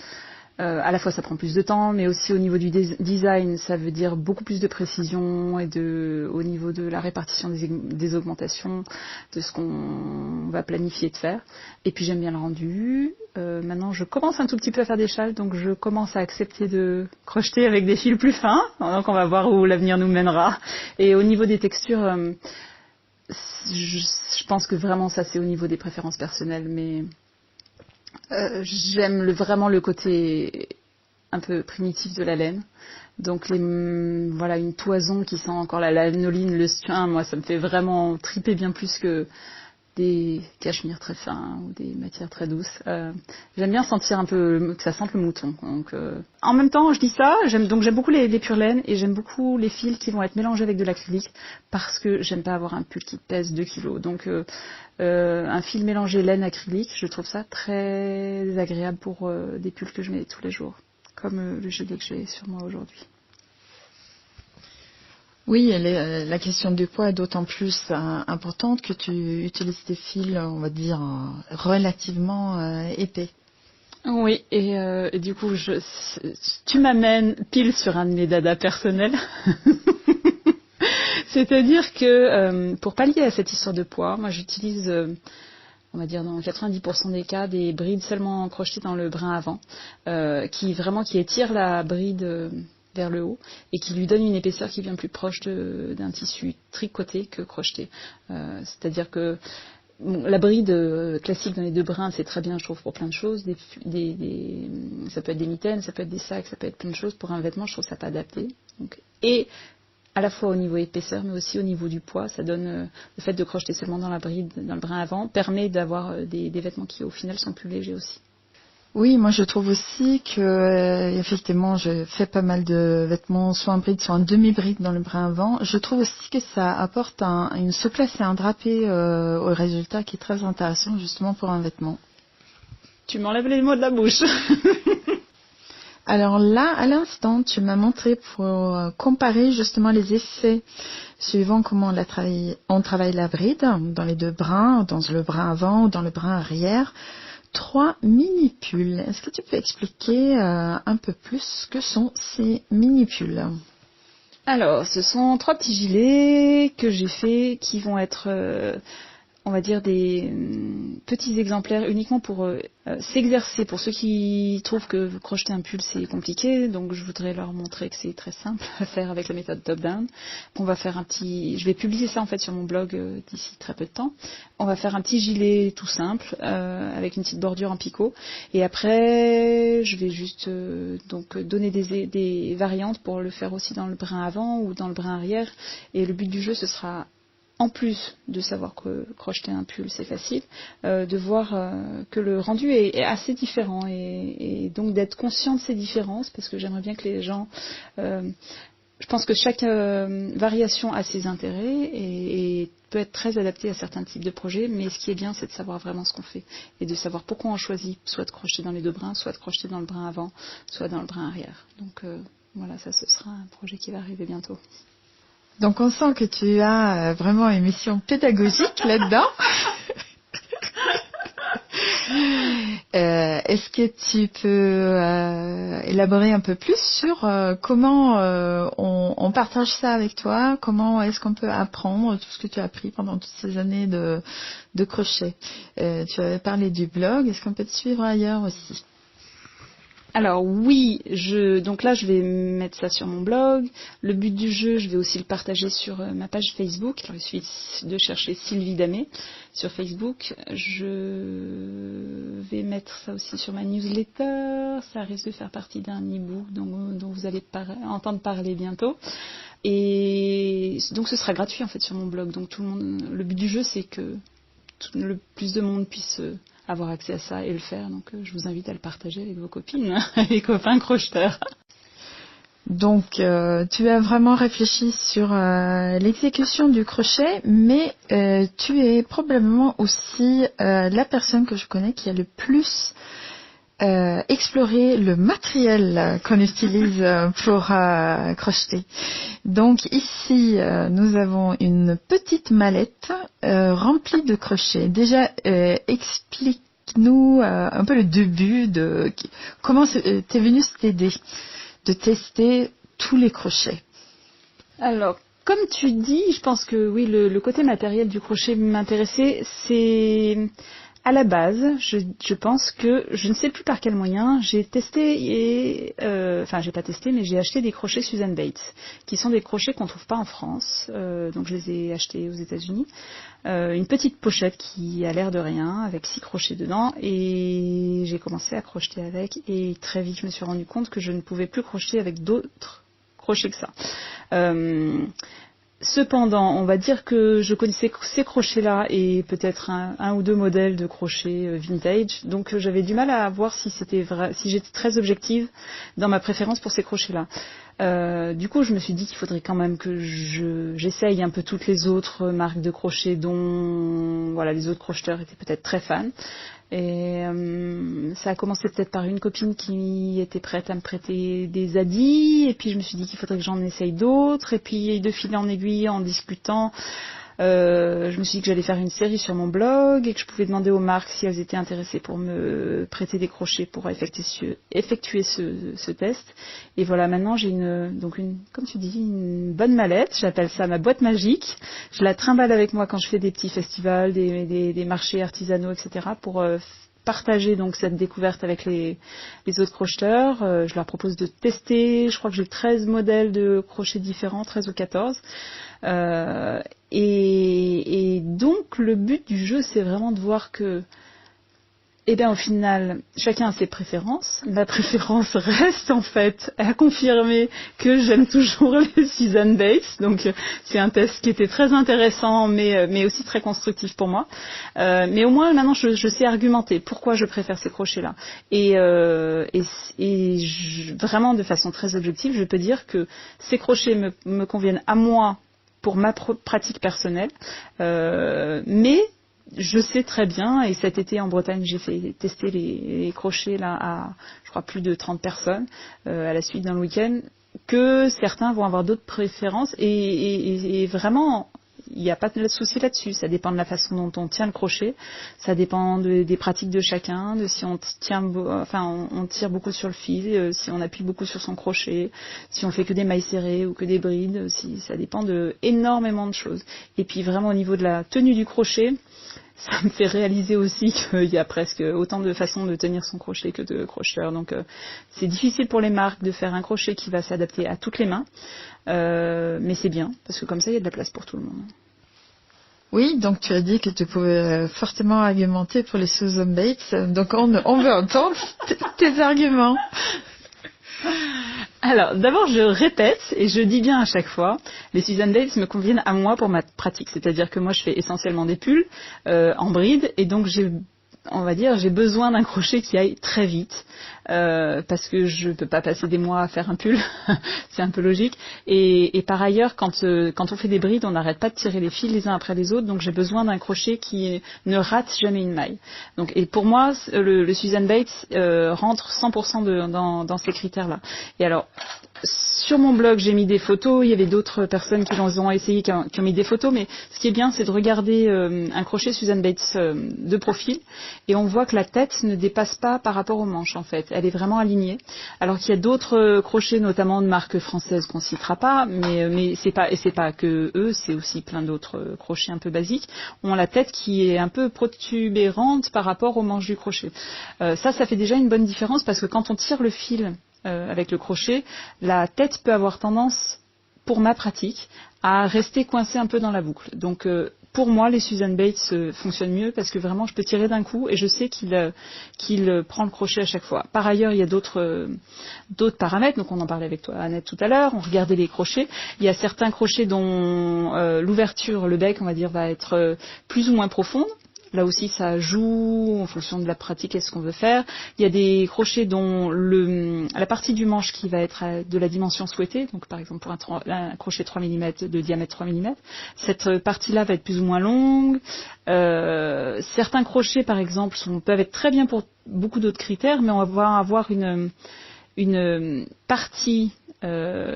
à la fois ça prend plus de temps, mais aussi au niveau du design, ça veut dire beaucoup plus de précision et au niveau de la répartition des augmentations, de ce qu'on va planifier de faire. Et puis j'aime bien le rendu. Maintenant, je commence un tout petit peu à faire des châles, donc je commence à accepter de crocheter avec des fils plus fins. Donc on va voir où l'avenir nous mènera. Et au niveau des textures, je pense que vraiment ça c'est au niveau des préférences personnelles, mais j'aime vraiment le côté un peu primitif de la laine. Donc voilà, une toison qui sent encore la lanoline, le stuin, moi ça me fait vraiment triper bien plus que des cachemires très fins ou des matières très douces. J'aime bien sentir un peu que ça sente le mouton. Donc, en même temps, je dis ça, j'aime beaucoup les pures laines et j'aime beaucoup les fils qui vont être mélangés avec de l'acrylique parce que j'aime pas avoir un pull qui pèse 2 kilos. Donc un fil mélangé laine acrylique, je trouve ça très agréable pour des pulls que je mets tous les jours, comme le gilet que j'ai sur moi aujourd'hui. Oui, la question du poids est d'autant plus importante que tu utilises des fils, on va dire, relativement épais. Oui, et du coup, tu m'amènes pile sur un de mes dadas personnels. C'est-à-dire que pour pallier à cette histoire de poids, moi j'utilise, on va dire dans 90% des cas, des brides seulement crochetées dans le brin avant, qui étirent la bride vers le haut et qui lui donne une épaisseur qui vient plus proche d'un tissu tricoté que crocheté. C'est-à-dire que la bride classique dans les deux brins, c'est très bien, je trouve, pour plein de choses. Ça peut être des mitaines, ça peut être des sacs, ça peut être plein de choses. Pour un vêtement, je trouve ça pas adapté. Donc, et à la fois au niveau épaisseur, mais aussi au niveau du poids, ça donne le fait de crocheter seulement dans la bride, dans le brin avant, permet d'avoir des vêtements qui, au final, sont plus légers aussi. Oui, moi je trouve aussi que effectivement, je fais pas mal de vêtements soit en bride, soit en demi-bride dans le brin avant. Je trouve aussi que ça apporte une souplesse et un drapé au résultat qui est très intéressant justement pour un vêtement. Tu m'enlèves les mots de la bouche. Alors là, à l'instant, tu m'as montré pour comparer justement les effets suivant comment on travaille la bride dans les deux brins, dans le brin avant ou dans le brin arrière. 3 mini-pulls. Est-ce que tu peux expliquer un peu plus ce que sont ces mini-pulls? Alors, ce sont 3 petits gilets que j'ai faits qui vont être on va dire des petits exemplaires uniquement pour s'exercer. Pour ceux qui trouvent que crocheter un pull c'est compliqué, donc je voudrais leur montrer que c'est très simple à faire avec la méthode top-down. On va faire je vais publier ça en fait sur mon blog d'ici très peu de temps. On va faire un petit gilet tout simple avec une petite bordure en picot. Et après, je vais juste donc donner des variantes pour le faire aussi dans le brin avant ou dans le brin arrière. Et le but du jeu, ce sera, en plus de savoir que crocheter un pull c'est facile, de voir que le rendu est assez différent et donc d'être conscient de ces différences, parce que j'aimerais bien que les gens... je pense que chaque variation a ses intérêts et peut être très adaptée à certains types de projets, mais ce qui est bien, c'est de savoir vraiment ce qu'on fait et de savoir pourquoi on choisit soit de crocheter dans les deux brins, soit de crocheter dans le brin avant, soit dans le brin arrière. Donc voilà, ça ce sera un projet qui va arriver bientôt. Donc on sent que tu as vraiment une mission pédagogique là-dedans. Est-ce que tu peux élaborer un peu plus sur comment on partage ça avec toi? Comment est-ce qu'on peut apprendre tout ce que tu as appris pendant toutes ces années de crochet? Tu avais parlé du blog. Est-ce qu'on peut te suivre ailleurs aussi? Alors oui, donc là je vais mettre ça sur mon blog. Le but du jeu, je vais aussi le partager sur ma page Facebook. Alors il suffit de chercher Sylvie Damé sur Facebook. Je vais mettre ça aussi sur ma newsletter. Ça risque de faire partie d'un e-book dont vous allez entendre parler bientôt. Et donc ce sera gratuit en fait sur mon blog. Donc tout le monde. Le but du jeu, c'est que le plus de monde puisse avoir accès à ça et le faire. Donc je vous invite à le partager avec vos copines, les copains crocheteurs. Donc tu as vraiment réfléchi sur l'exécution du crochet, mais tu es probablement aussi la personne que je connais qui a le plus exploré le matériel qu'on utilise pour crocheter. Donc ici, nous avons une petite mallette remplie de crochets. Déjà, explique-nous un peu le début de comment t'es venue cette idée de tester tous les crochets. Alors, comme tu dis, je pense que oui, le côté matériel du crochet m'intéressait. C'est à la base, je pense que, je ne sais plus par quel moyen, j'ai testé j'ai pas testé, mais j'ai acheté des crochets Susan Bates, qui sont des crochets qu'on trouve pas en France, donc je les ai achetés aux États-Unis. Une petite pochette qui a l'air de rien, avec 6 crochets dedans, et j'ai commencé à crocheter avec, et très vite je me suis rendu compte que je ne pouvais plus crocheter avec d'autres crochets que ça. Cependant, on va dire que je connaissais ces crochets-là et peut-être un ou deux modèles de crochets vintage, donc j'avais du mal à voir si c'était vrai, si j'étais très objective dans ma préférence pour ces crochets-là. Du coup, je me suis dit qu'il faudrait quand même que j'essaye un peu toutes les autres marques de crochets dont voilà, les autres crocheteurs étaient peut-être très fans. Et ça a commencé peut-être par une copine qui était prête à me prêter des Adis, et puis je me suis dit qu'il faudrait que j'en essaye d'autres, et puis de fil en aiguille, en discutant, je me suis dit que j'allais faire une série sur mon blog, et que je pouvais demander aux marques si elles étaient intéressées pour me prêter des crochets pour effectuer ce test. Et voilà, maintenant j'ai comme tu dis, une bonne mallette, j'appelle ça ma boîte magique. Je la trimballe avec moi quand je fais des petits festivals, des marchés artisanaux, etc. pour partager donc cette découverte avec les autres crocheteurs. Je leur propose de tester, je crois que j'ai 13 modèles de crochets différents, 13 ou 14. Et donc le but du jeu, c'est vraiment de voir que au final, chacun a ses préférences. Ma préférence reste en fait à confirmer que j'aime toujours les Susan Bates. Donc c'est un test qui était très intéressant, mais aussi très constructif pour moi. Mais au moins maintenant, je sais argumenter pourquoi je préfère ces crochets-là. Vraiment de façon très objective, je peux dire que ces crochets me conviennent à moi pour ma pratique personnelle, mais je sais très bien, et cet été en Bretagne, j'ai fait tester les crochets là à, je crois, plus de 30 personnes à la suite d'un week-end, que certains vont avoir d'autres préférences, et vraiment, il n'y a pas de souci là-dessus. Ça dépend de la façon dont on tient le crochet, ça dépend des pratiques de chacun, de si on on tire beaucoup sur le fil, si on appuie beaucoup sur son crochet, si on fait que des mailles serrées ou que des brides, ça dépend de énormément de choses. Et puis vraiment au niveau de la tenue du crochet, ça me fait réaliser aussi qu'il y a presque autant de façons de tenir son crochet que de crocheteurs. Donc c'est difficile pour les marques de faire un crochet qui va s'adapter à toutes les mains, mais c'est bien, parce que comme ça il y a de la place pour tout le monde. Oui, donc tu as dit que tu pouvais fortement argumenter pour les Susan Bates, donc on veut entendre tes arguments. Alors, d'abord, je répète, et je dis bien à chaque fois, les Susan Bates me conviennent à moi pour ma pratique. C'est-à-dire que moi, je fais essentiellement des pulls en bride, et donc j'ai besoin d'un crochet qui aille très vite, parce que je peux pas passer des mois à faire un pull, c'est un peu logique. Et par ailleurs, quand on fait des brides, on n'arrête pas de tirer les fils les uns après les autres, donc j'ai besoin d'un crochet qui ne rate jamais une maille. Donc, et pour moi, le Susan Bates rentre 100% dans ces critères-là. Et alors, sur mon blog, j'ai mis des photos. Il y avait d'autres personnes qui ont essayé, qui ont mis des photos. Mais ce qui est bien, c'est de regarder un crochet Susan Bates de profil. Et on voit que la tête ne dépasse pas par rapport aux manches, en fait. Elle est vraiment alignée. Alors qu'il y a d'autres crochets, notamment de marques françaises qu'on citera pas. Mais c'est pas que eux, c'est aussi plein d'autres crochets un peu basiques, ont la tête qui est un peu protubérante par rapport aux manches du crochet. Ça fait déjà une bonne différence parce que quand on tire le fil avec le crochet, la tête peut avoir tendance, pour ma pratique, à rester coincée un peu dans la boucle. Donc pour moi, les Susan Bates fonctionnent mieux parce que vraiment je peux tirer d'un coup et je sais qu'il prend le crochet à chaque fois. Par ailleurs, il y a d'autres paramètres, donc on en parlait avec toi Annette tout à l'heure, on regardait les crochets. Il y a certains crochets dont l'ouverture, le bec on va dire, va être plus ou moins profonde. Là aussi, ça joue en fonction de la pratique et ce qu'on veut faire. Il y a des crochets dont la partie du manche qui va être de la dimension souhaitée, donc par exemple pour un crochet 3 mm de diamètre 3 mm, cette partie-là va être plus ou moins longue. Certains crochets, par exemple, peuvent être très bien pour beaucoup d'autres critères, mais on va avoir une partie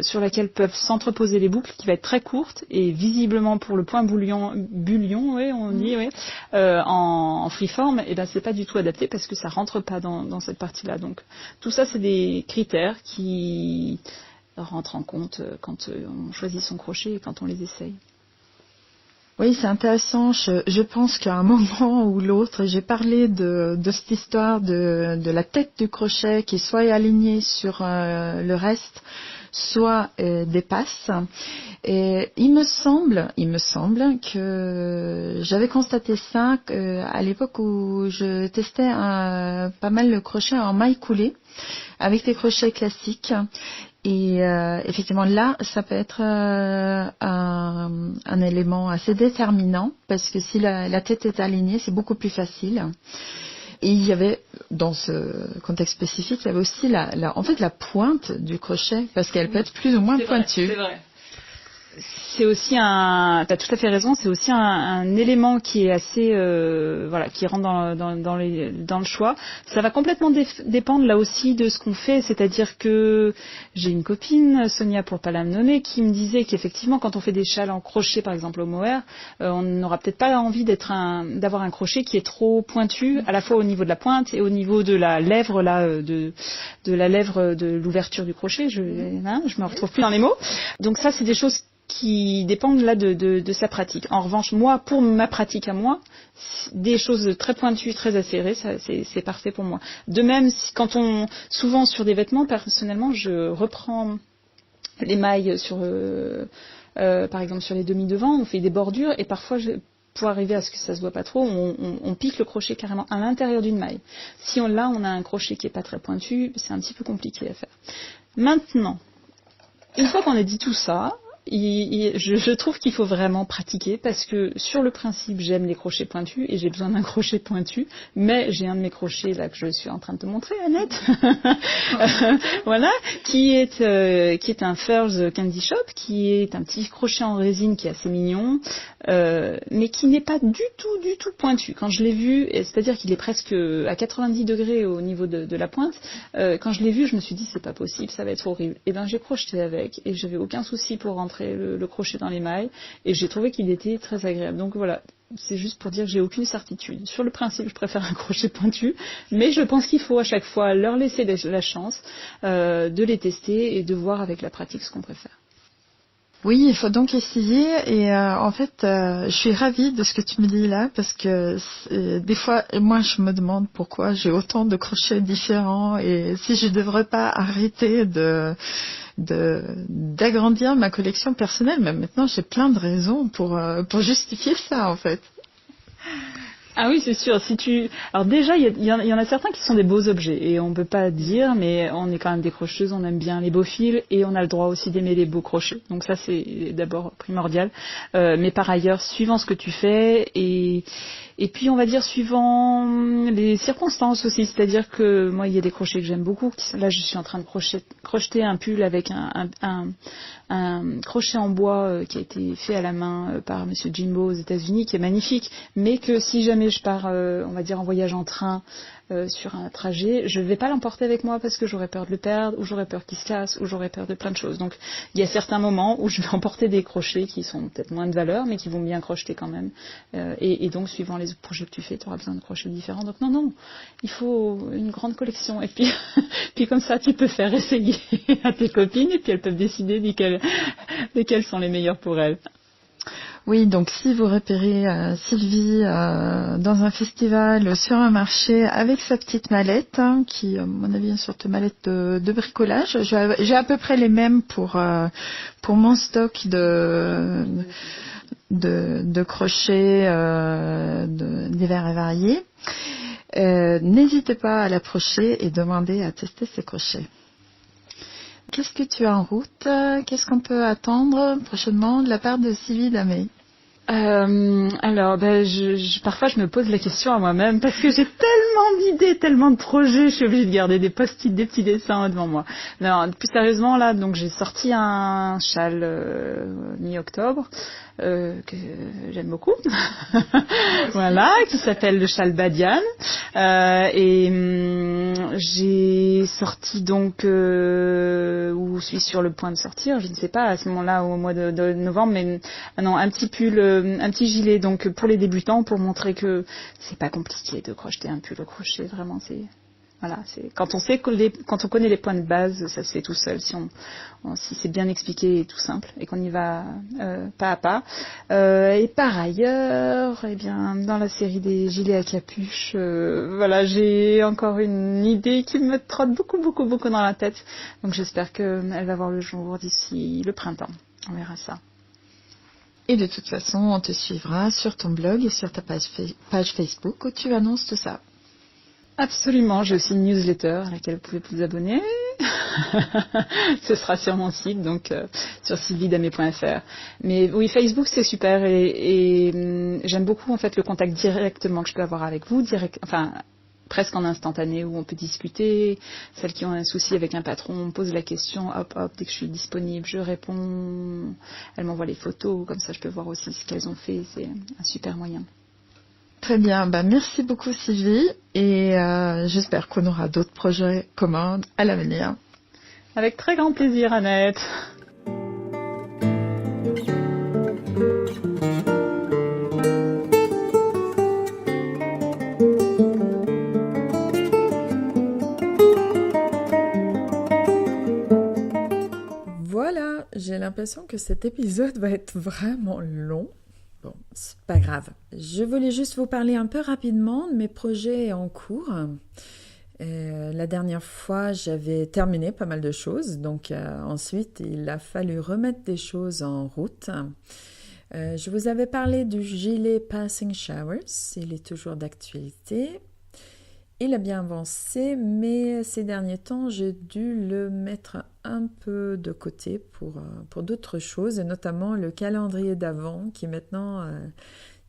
sur laquelle peuvent s'entreposer les boucles qui va être très courte et visiblement pour le point bullion, oui, on dit, oui, en freeform, et ben c'est pas du tout adapté parce que ça rentre pas dans cette partie-là. Donc tout ça, c'est des critères qui rentrent en compte quand on choisit son crochet et quand on les essaye. Oui, c'est intéressant. Je pense qu'à un moment ou l'autre, j'ai parlé de cette histoire de la tête du crochet qui soit est alignée sur le reste, soit dépasse. Et il me semble que j'avais constaté ça à l'époque où je testais pas mal le crochet en maille coulée avec des crochets classiques. Et effectivement, là, ça peut être un élément assez déterminant parce que si la tête est alignée, c'est beaucoup plus facile. Et il y avait, dans ce contexte spécifique, il y avait aussi en fait la pointe du crochet parce qu'elle peut être plus ou moins pointue. C'est vrai. C'est aussi t'as tout à fait raison, c'est aussi un élément qui est assez, qui rentre dans le choix. Ça va complètement dépendre là aussi de ce qu'on fait, c'est-à-dire que j'ai une copine, Sonia pour pas la nommer, qui me disait qu'effectivement quand on fait des châles en crochet par exemple au mohair, on n'aura peut-être pas envie d'avoir un crochet qui est trop pointu, à la fois au niveau de la pointe et au niveau de la lèvre de la lèvre de l'ouverture du crochet. Je me retrouve plus dans les mots. Donc ça, c'est des choses qui dépendent là de sa pratique. En revanche, moi, pour ma pratique à moi, des choses très pointues, très acérées, ça, c'est parfait pour moi. De même, souvent sur des vêtements, personnellement, je reprends les mailles par exemple sur les demi-devants, on fait des bordures et parfois pour arriver à ce que ça se voit pas trop, on pique le crochet carrément à l'intérieur d'une maille. Si on a un crochet qui est pas très pointu, c'est un petit peu compliqué à faire. Maintenant, une fois qu'on a dit tout ça, je trouve qu'il faut vraiment pratiquer parce que sur le principe j'aime les crochets pointus et j'ai besoin d'un crochet pointu, mais j'ai un de mes crochets là que je suis en train de te montrer, Annette, voilà, qui est un Furs Candy Shop, qui est un petit crochet en résine qui est assez mignon, mais qui n'est pas du tout pointu. Quand je l'ai vu, c'est-à-dire qu'il est presque à 90 degrés au niveau de la pointe, quand je l'ai vu, je me suis dit c'est pas possible, ça va être horrible. Et ben j'ai crocheté avec et j'avais aucun souci pour rentrer rentrer le crochet dans les mailles, et j'ai trouvé qu'il était très agréable. Donc voilà, c'est juste pour dire que j'ai aucune certitude. Sur le principe, je préfère un crochet pointu, mais je pense qu'il faut à chaque fois leur laisser la chance de les tester et de voir avec la pratique ce qu'on préfère. Oui, il faut donc essayer et en fait, je suis ravie de ce que tu me dis là parce que des fois, moi, je me demande pourquoi j'ai autant de crochets différents et si je devrais pas arrêter d'agrandir ma collection personnelle. Mais maintenant, j'ai plein de raisons pour justifier ça en fait. Ah oui, c'est sûr. Alors déjà, il y en a certains qui sont des beaux objets et on peut pas dire, mais on est quand même des crocheuses, on aime bien les beaux fils et on a le droit aussi d'aimer les beaux crochets. Donc ça, c'est d'abord primordial. Mais par ailleurs, suivant ce que tu fais et puis on va dire suivant les circonstances aussi, c'est-à-dire que moi il y a des crochets que j'aime beaucoup. Là, je suis en train de crocheter un pull avec un crochet en bois qui a été fait à la main par Monsieur Jimbo aux États-Unis, qui est magnifique, mais que si jamais je pars, on va dire en voyage en train sur un trajet, je ne vais pas l'emporter avec moi parce que j'aurais peur de le perdre, ou j'aurais peur qu'il se casse, ou j'aurais peur de plein de choses. Donc il y a certains moments où je vais emporter des crochets qui sont peut-être moins de valeur, mais qui vont bien crocheter quand même. Et donc suivant les projets que tu fais, tu auras besoin de crochets différents. Donc non, il faut une grande collection. Et puis, puis comme ça, tu peux faire essayer à tes copines et puis elles peuvent décider lesquels sont les meilleurs pour elles. Oui, donc si vous repérez Sylvie dans un festival, sur un marché, avec sa petite mallette, qui, à mon avis, est une sorte de mallette de bricolage, j'ai à peu près les mêmes pour mon stock de crochets divers et variés. N'hésitez pas à l'approcher et demander à tester ses crochets. Qu'est-ce que tu as en route? Qu'est-ce qu'on peut attendre prochainement de la part de Sylvie Damé? Alors, parfois je me pose la question à moi-même parce que j'ai tellement d'idées, tellement de projets, je suis obligée de garder des post-it, des petits dessins devant moi. Non, plus sérieusement là, donc j'ai sorti un châle mi-octobre que j'aime beaucoup, voilà, qui s'appelle le châle Badiane, et j'ai sorti donc ou je suis sur le point de sortir, je ne sais pas à ce moment-là au mois de novembre, mais non, un petit pull, un petit gilet donc pour les débutants, pour montrer que c'est pas compliqué de crocheter un pull au crochet, vraiment c'est quand on connaît les points de base, ça se fait tout seul si c'est bien expliqué et tout simple et qu'on y va pas à pas. Et par ailleurs, eh bien dans la série des gilets à capuche, j'ai encore une idée qui me trotte beaucoup dans la tête. Donc j'espère qu'elle va voir le jour d'ici le printemps. On verra ça. Et de toute façon, on te suivra sur ton blog et sur ta page Facebook où tu annonces tout ça. Absolument, j'ai aussi une newsletter à laquelle vous pouvez vous abonner. Ce sera sur mon site, donc sur sylvidamé.fr. Mais oui, Facebook c'est super et j'aime beaucoup en fait le contact directement que je peux avoir avec vous, presque en instantané où on peut discuter. Celles qui ont un souci avec un patron, on pose la question, hop, dès que je suis disponible, je réponds. Elles m'envoient les photos, comme ça je peux voir aussi ce qu'elles ont fait. C'est un super moyen. Très bien, merci beaucoup Sylvie et j'espère qu'on aura d'autres projets communs à l'avenir. Avec très grand plaisir Annette. Voilà, j'ai l'impression que cet épisode va être vraiment long. Bon, c'est pas grave. Je voulais juste vous parler un peu rapidement de mes projets en cours. La dernière fois, j'avais terminé pas mal de choses. Donc ensuite, il a fallu remettre des choses en route. Je vous avais parlé du gilet Passing Showers. Il est toujours d'actualité. Il a bien avancé, mais ces derniers temps, j'ai dû le mettre un peu de côté pour d'autres choses, et notamment le calendrier d'Avent qui maintenant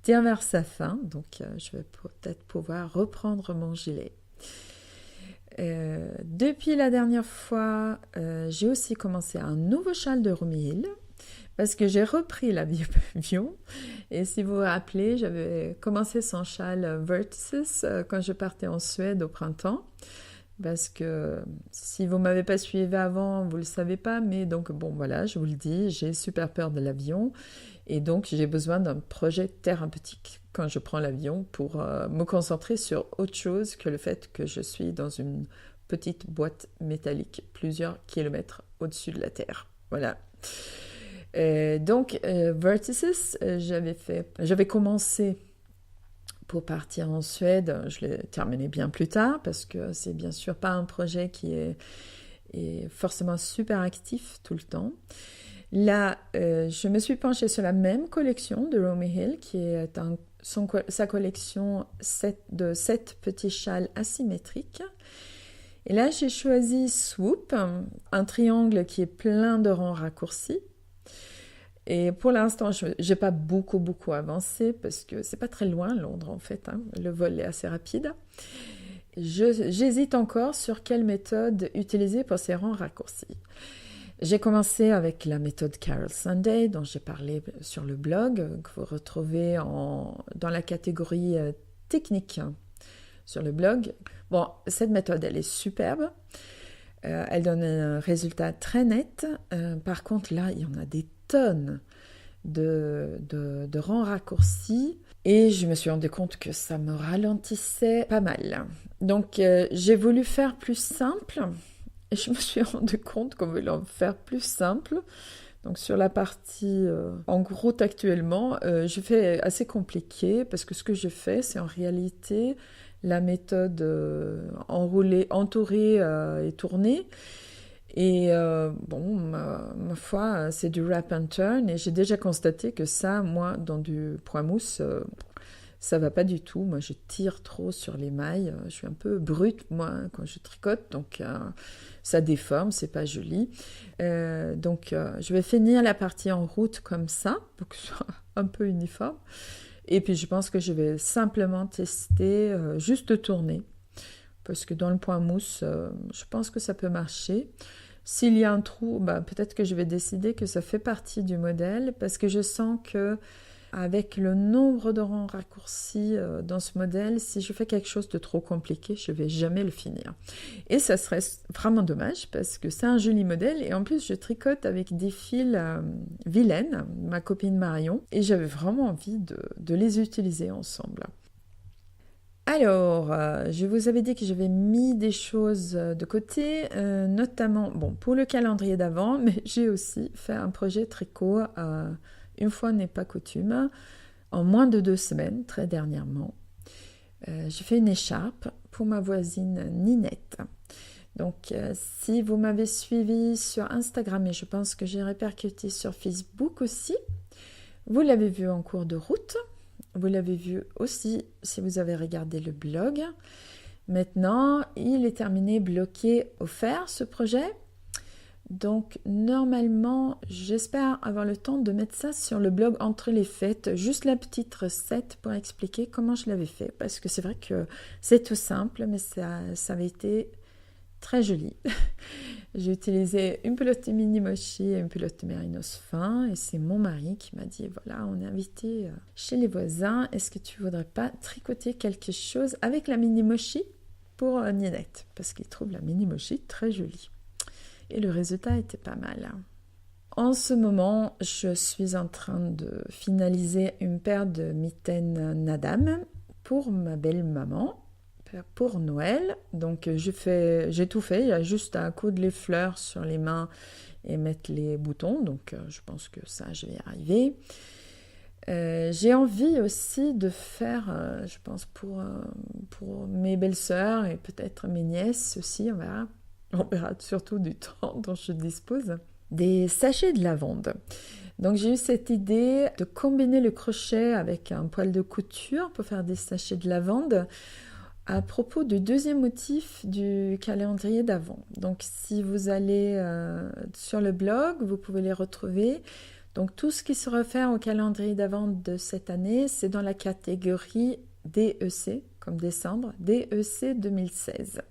tient vers sa fin. Donc, je vais peut-être pouvoir reprendre mon gilet. Depuis la dernière fois, j'ai aussi commencé un nouveau châle de Rumihil parce que j'ai repris l'avion. Et si vous vous rappelez, j'avais commencé son châle Vertices quand je partais en Suède au printemps. parce que si vous m'avez pas suivi avant, vous le savez pas, mais donc bon voilà, je vous le dis, j'ai super peur de l'avion et donc j'ai besoin d'un projet thérapeutique quand je prends l'avion pour me concentrer sur autre chose que le fait que je suis dans une petite boîte métallique plusieurs kilomètres au-dessus de la Terre. Voilà. Donc Vertices, j'avais commencé pour partir en Suède, je l'ai terminé bien plus tard parce que c'est bien sûr pas un projet qui est forcément super actif tout le temps. Là, je me suis penchée sur la même collection de Romy Hill qui est sa collection de 7 petits châles asymétriques. Et là, j'ai choisi Swoop, un triangle qui est plein de rangs raccourcis. Et pour l'instant, je n'ai pas beaucoup avancé parce que c'est pas très loin, Londres, en fait. Hein. Le vol est assez rapide. J'hésite encore sur quelle méthode utiliser pour ces rangs raccourcis. J'ai commencé avec la méthode Carol Sunday, dont j'ai parlé sur le blog, que vous retrouvez dans la catégorie technique sur le blog. Bon, cette méthode, elle est superbe. Elle donne un résultat très net. Par contre, là, il y en a des tonnes de rangs raccourcis et je me suis rendu compte que ça me ralentissait pas mal. Donc, j'ai voulu faire plus simple et je me suis rendu compte qu'on voulait en faire plus simple. Donc, sur la partie en route actuellement, je fais assez compliqué parce que ce que je fais, c'est en réalité la méthode enroulée, entourée et tournée. Et bon, ma foi, c'est du wrap and turn et j'ai déjà constaté que ça, moi, dans du point mousse, ça va pas du tout. Moi, je tire trop sur les mailles. Je suis un peu brute, moi, quand je tricote, donc ça déforme, c'est pas joli. Donc, je vais finir la partie en route comme ça, pour que ce soit un peu uniforme. Et puis, je pense que je vais simplement tester juste tourner. Parce que dans le point mousse, je pense que ça peut marcher. S'il y a un trou, peut-être que je vais décider que ça fait partie du modèle, parce que je sens que avec le nombre de rangs raccourcis dans ce modèle, si je fais quelque chose de trop compliqué, je ne vais jamais le finir. Et ça serait vraiment dommage, parce que c'est un joli modèle, et en plus je tricote avec des fils Vilaine, ma copine Marion, et j'avais vraiment envie de les utiliser ensemble. Alors, je vous avais dit que j'avais mis des choses de côté, notamment pour le calendrier d'avant, mais j'ai aussi fait un projet tricot, une fois n'est pas coutume, en moins de 2 semaines, très dernièrement. J'ai fait une écharpe pour ma voisine Ninette. Donc, si vous m'avez suivi sur Instagram, et je pense que j'ai répercuté sur Facebook aussi, vous l'avez vu en cours de route. Vous l'avez vu aussi si vous avez regardé le blog. Maintenant, il est terminé, bloqué, offert ce projet. Donc, normalement, j'espère avoir le temps de mettre ça sur le blog entre les fêtes. Juste la petite recette pour expliquer comment je l'avais fait. Parce que c'est vrai que c'est tout simple, mais ça avait été très joli. J'ai utilisé une pelote mini mochi et une pelote mérinos fin et c'est mon mari qui m'a dit voilà, on est invité chez les voisins, est-ce que tu voudrais pas tricoter quelque chose avec la mini mochi pour Ninette, parce qu'il trouve la mini mochi très jolie et le résultat était pas mal. En ce moment, je suis en train de finaliser une paire de mitaines Nadam pour ma belle-maman pour Noël. Donc j'ai tout fait, il y a juste à coudre les fleurs sur les mains et mettre les boutons, donc je pense que ça je vais y arriver. J'ai envie aussi de faire, je pense pour mes belles-sœurs et peut-être mes nièces aussi, on verra surtout du temps dont je dispose, des sachets de lavande. Donc j'ai eu cette idée de combiner le crochet avec un poil de couture pour faire des sachets de lavande à propos du deuxième motif du calendrier d'avant. Donc si vous allez sur le blog, vous pouvez les retrouver. Donc tout ce qui se réfère au calendrier d'avant de cette année, c'est dans la catégorie DEC, comme décembre, DEC 2016.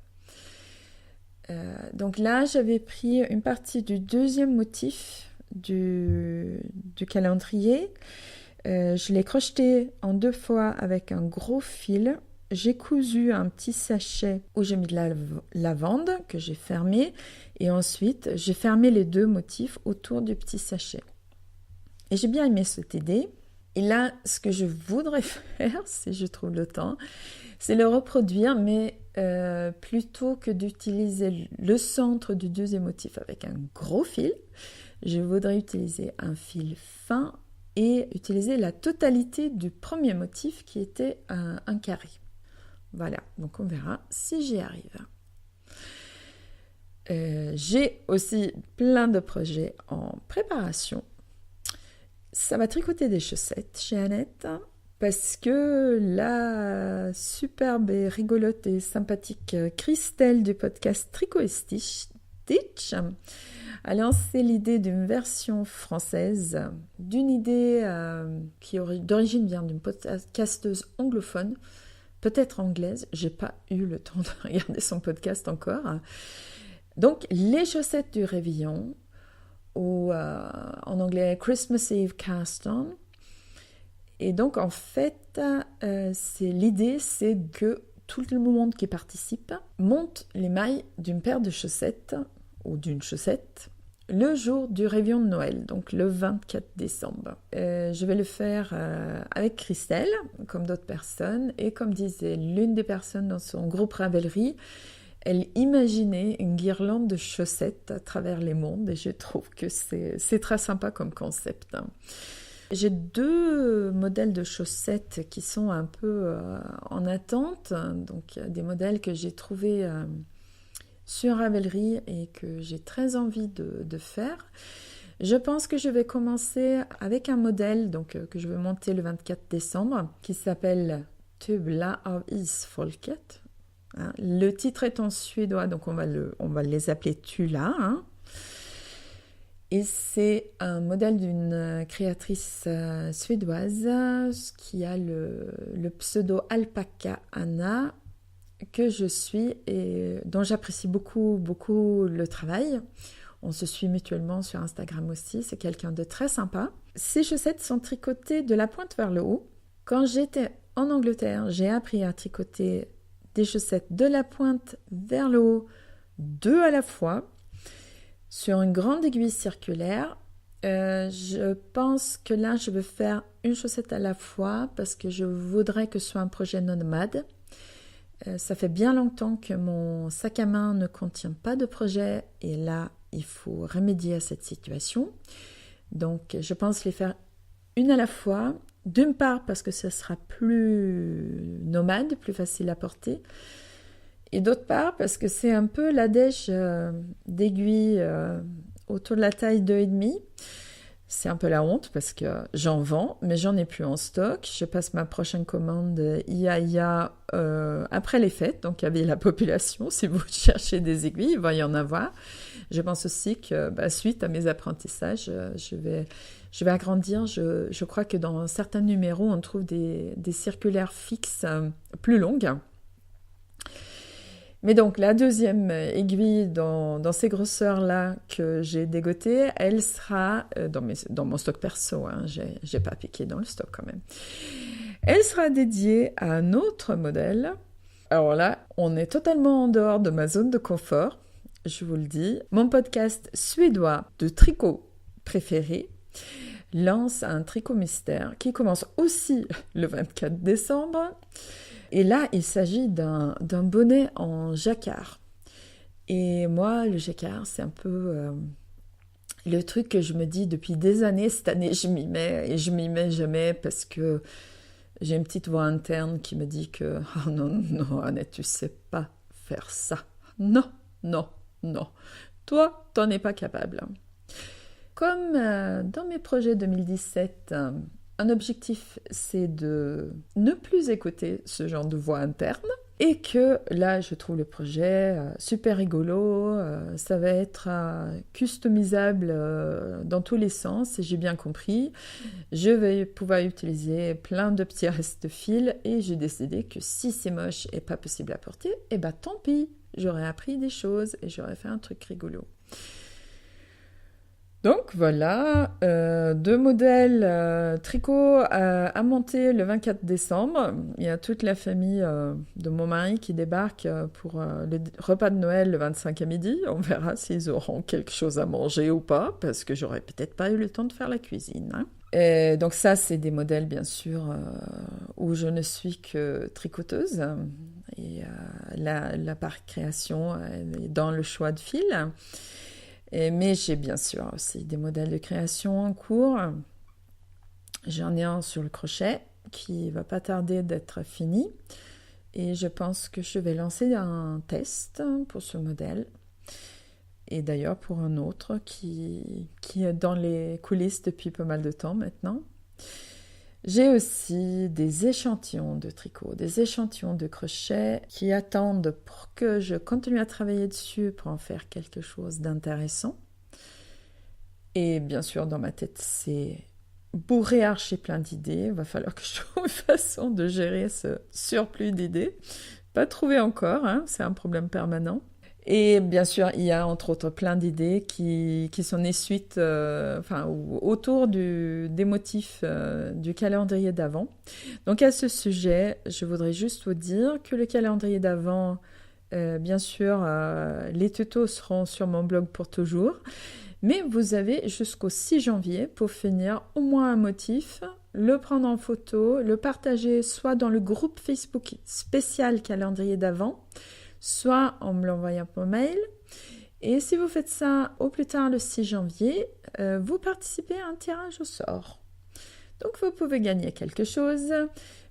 Donc là, j'avais pris une partie du deuxième motif du calendrier. Je l'ai crocheté en 2 fois avec un gros fil j'ai cousu un petit sachet où j'ai mis de la lavande que j'ai fermé et ensuite j'ai fermé les 2 motifs autour du petit sachet. Et j'ai bien aimé cette idée. Et là, ce que je voudrais faire, si je trouve le temps, c'est le reproduire, mais plutôt que d'utiliser le centre du 2e motif avec un gros fil, je voudrais utiliser un fil fin et utiliser la totalité du 1er motif qui était un carré. Voilà, donc on verra si j'y arrive. J'ai aussi plein de projets en préparation. Ça va tricoter des chaussettes chez Annette parce que la superbe et rigolote et sympathique Christelle du podcast Tricot et Stitch a lancé l'idée d'une version française, d'une idée qui d'origine vient d'une podcasteuse anglophone, peut-être anglaise, j'ai pas eu le temps de regarder son podcast encore. Donc les chaussettes du réveillon, ou en anglais Christmas Eve Cast-On. Et donc en fait, l'idée c'est que tout le monde qui participe monte les mailles d'une paire de chaussettes ou d'une chaussette le jour du réveillon de Noël, donc le 24 décembre. Je vais le faire avec Christelle, comme d'autres personnes, et comme disait l'une des personnes dans son groupe Ravelry, elle imaginait une guirlande de chaussettes à travers les mondes et je trouve que c'est très sympa comme concept. J'ai 2 modèles de chaussettes qui sont un peu en attente, donc des modèles que j'ai trouvés sur Ravelry et que j'ai très envie de faire. Je pense que je vais commencer avec un modèle donc, que je vais monter le 24 décembre qui s'appelle Tubla av Isfolket. Le titre est en suédois, donc on va les appeler Tula. Et c'est un modèle d'une créatrice suédoise qui a le pseudo Alpaca Anna, que je suis et dont j'apprécie beaucoup, beaucoup le travail. On se suit mutuellement sur Instagram aussi, c'est quelqu'un de très sympa. Ces chaussettes sont tricotées de la pointe vers le haut. Quand j'étais en Angleterre, j'ai appris à tricoter des chaussettes de la pointe vers le haut, 2 à la fois, sur une grande aiguille circulaire. Je pense que là, je vais faire une chaussette à la fois parce que je voudrais que ce soit un projet nomade. Ça fait bien longtemps que mon sac à main ne contient pas de projet et là, il faut remédier à cette situation. Donc, je pense les faire une à la fois. D'une part parce que ce sera plus nomade, plus facile à porter. Et d'autre part parce que c'est un peu la dèche d'aiguilles autour de la taille 2,5. C'est un peu la honte parce que j'en vends, mais j'en ai plus en stock. Je passe ma prochaine commande IA après les fêtes, donc avec la population. Si vous cherchez des aiguilles, il va y en avoir. Je pense aussi que suite à mes apprentissages, je vais agrandir. Je crois que dans certains numéros, on trouve des circulaires fixes plus longues. Mais donc, la deuxième aiguille dans ces grosseurs-là que j'ai dégotées, elle sera dans mon stock perso, j'ai pas piqué dans le stock quand même. Elle sera dédiée à un autre modèle. Alors là, on est totalement en dehors de ma zone de confort, je vous le dis. Mon podcast suédois de tricot préféré lance un tricot mystère qui commence aussi le 24 décembre. Et là, il s'agit d'un bonnet en jacquard. Et moi, le jacquard, c'est un peu le truc que je me dis depuis des années. Cette année, je m'y mets et je m'y mets jamais parce que j'ai une petite voix interne qui me dit que « Oh non, non, Annette, tu sais pas faire ça. Non, non, non. Toi, t'en es pas capable. » Comme dans mes projets 2017... un objectif, c'est de ne plus écouter ce genre de voix interne et que là, je trouve le projet super rigolo, ça va être customisable dans tous les sens et j'ai bien compris. Je vais pouvoir utiliser plein de petits restes de fil et j'ai décidé que si c'est moche et pas possible à porter, tant pis, j'aurais appris des choses et j'aurais fait un truc rigolo. Donc voilà, 2 modèles tricot à monter le 24 décembre. Il y a toute la famille de mon mari qui débarque pour le repas de Noël le 25 à midi. On verra s'ils auront quelque chose à manger ou pas, parce que j'aurais peut-être pas eu le temps de faire la cuisine, hein. Et donc ça, c'est des modèles, bien sûr, où je ne suis que tricoteuse. Et la part création est dans le choix de fil. Mais j'ai bien sûr aussi des modèles de création en cours. J'en ai un sur le crochet qui va pas tarder d'être fini. Et je pense que je vais lancer un test pour ce modèle. Et d'ailleurs pour un autre qui est dans les coulisses depuis pas mal de temps maintenant. J'ai aussi des échantillons de tricot, des échantillons de crochet qui attendent pour que je continue à travailler dessus pour en faire quelque chose d'intéressant. Et bien sûr, dans ma tête, c'est bourré archi plein d'idées. Il va falloir que je trouve une façon de gérer ce surplus d'idées. Pas trouvé encore, hein, c'est un problème permanent. Et bien sûr, il y a entre autres plein d'idées qui sont des suites autour des motifs du calendrier d'Avent. Donc à ce sujet, je voudrais juste vous dire que le calendrier d'Avent, bien sûr, les tutos seront sur mon blog pour toujours. Mais vous avez jusqu'au 6 janvier pour finir au moins un motif, le prendre en photo, le partager soit dans le groupe Facebook spécial calendrier d'Avent, soit en me l'envoyant par mail. Et si vous faites ça au plus tard le 6 janvier, vous participez à un tirage au sort. Donc vous pouvez gagner quelque chose,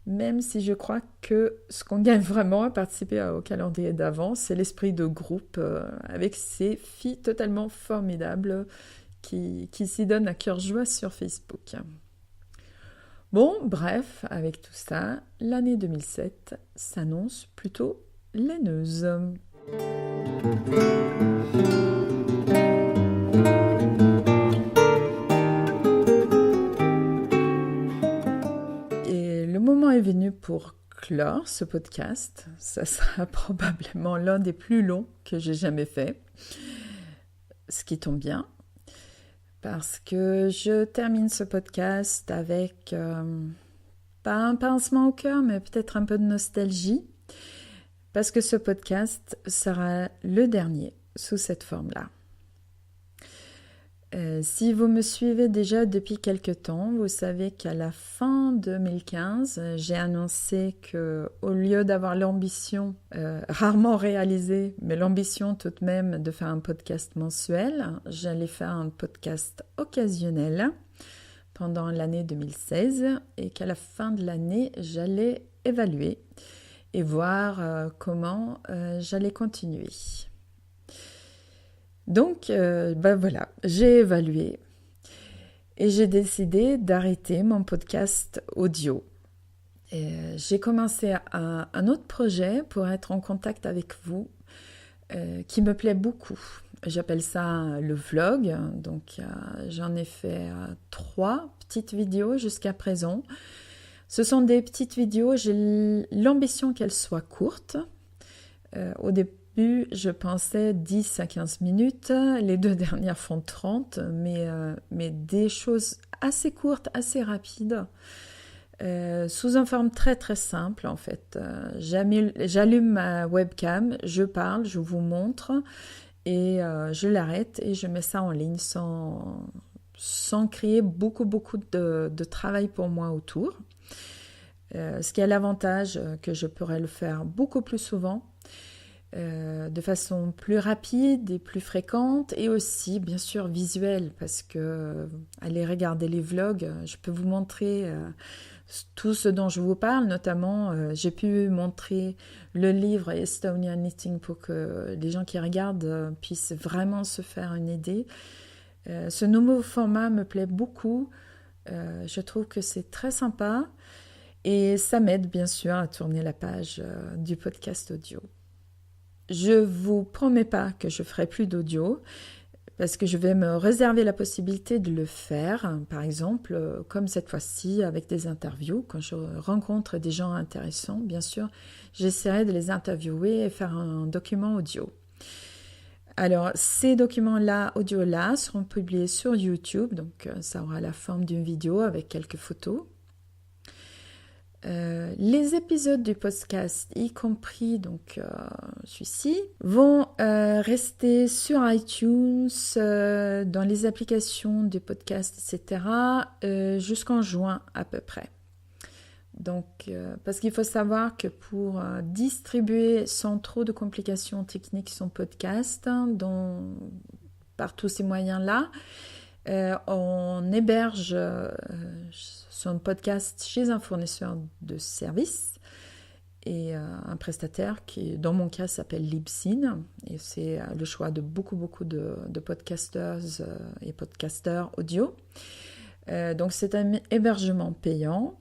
même si je crois que ce qu'on gagne vraiment à participer au calendrier d'Avent, c'est l'esprit de groupe avec ces filles totalement formidables qui s'y donnent à cœur joie sur Facebook. Bon, bref, avec tout ça, l'année 2007 s'annonce plutôt laineuse. Et le moment est venu pour clore ce podcast. Ça sera probablement l'un des plus longs que j'ai jamais fait. Ce qui tombe bien, parce que je termine ce podcast avec pas un pincement au cœur, mais peut-être un peu de nostalgie. Parce que ce podcast sera le dernier sous cette forme-là. Si vous me suivez déjà depuis quelque temps, vous savez qu'à la fin 2015, j'ai annoncé qu'au lieu d'avoir l'ambition, rarement réalisée, mais l'ambition tout de même de faire un podcast mensuel, j'allais faire un podcast occasionnel pendant l'année 2016 et qu'à la fin de l'année, j'allais évaluer et voir comment j'allais continuer. Donc, voilà, j'ai évalué et j'ai décidé d'arrêter mon podcast audio. J'ai commencé un autre projet pour être en contact avec vous qui me plaît beaucoup. J'appelle ça le vlog, donc j'en ai fait 3 petites vidéos jusqu'à présent. Ce sont des petites vidéos, j'ai l'ambition qu'elles soient courtes. Au début, je pensais 10 à 15 minutes. Les 2 dernières font 30, mais des choses assez courtes, assez rapides, sous une forme très très simple en fait. J'allume ma webcam, je parle, je vous montre et je l'arrête et je mets ça en ligne sans créer beaucoup de travail pour moi autour. Ce qui a l'avantage que je pourrais le faire beaucoup plus souvent, de façon plus rapide et plus fréquente, et aussi bien sûr visuelle, parce que allez regarder les vlogs, je peux vous montrer tout ce dont je vous parle, notamment j'ai pu montrer le livre Estonian Knitting pour que les gens qui regardent puissent vraiment se faire une idée. Ce nouveau format me plaît beaucoup, je trouve que c'est très sympa. Et ça m'aide bien sûr à tourner la page du podcast audio. Je ne vous promets pas que je ferai plus d'audio parce que je vais me réserver la possibilité de le faire, par exemple, comme cette fois-ci avec des interviews. Quand je rencontre des gens intéressants, bien sûr, j'essaierai de les interviewer et faire un document audio. Alors, ces documents-là, audio-là, seront publiés sur YouTube, donc ça aura la forme d'une vidéo avec quelques photos. Les épisodes du podcast, y compris donc celui-ci, vont rester sur iTunes, dans les applications de podcast, etc., jusqu'en juin à peu près. Donc, parce qu'il faut savoir que pour distribuer sans trop de complications techniques son podcast, par tous ces moyens-là, on héberge son podcast chez un fournisseur de services et un prestataire qui, dans mon cas, s'appelle Libsyn. Et c'est le choix de beaucoup de podcasters et podcasteurs audio. Donc, c'est un hébergement payant.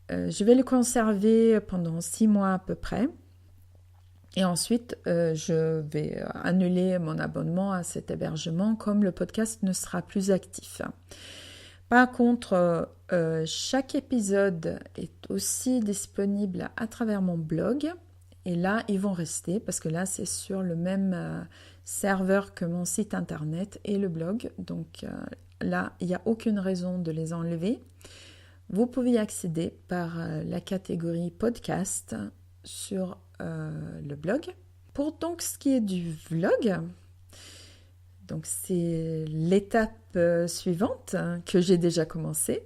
Je vais le conserver pendant 6 mois à peu près. Et ensuite, je vais annuler mon abonnement à cet hébergement comme le podcast ne sera plus actif. Par contre, chaque épisode est aussi disponible à travers mon blog. Et là, ils vont rester parce que là, c'est sur le même serveur que mon site internet et le blog. Donc là, il n'y a aucune raison de les enlever. Vous pouvez y accéder par la catégorie podcast sur le blog. Pour donc ce qui est du vlog, donc c'est l'étape suivante que j'ai déjà commencé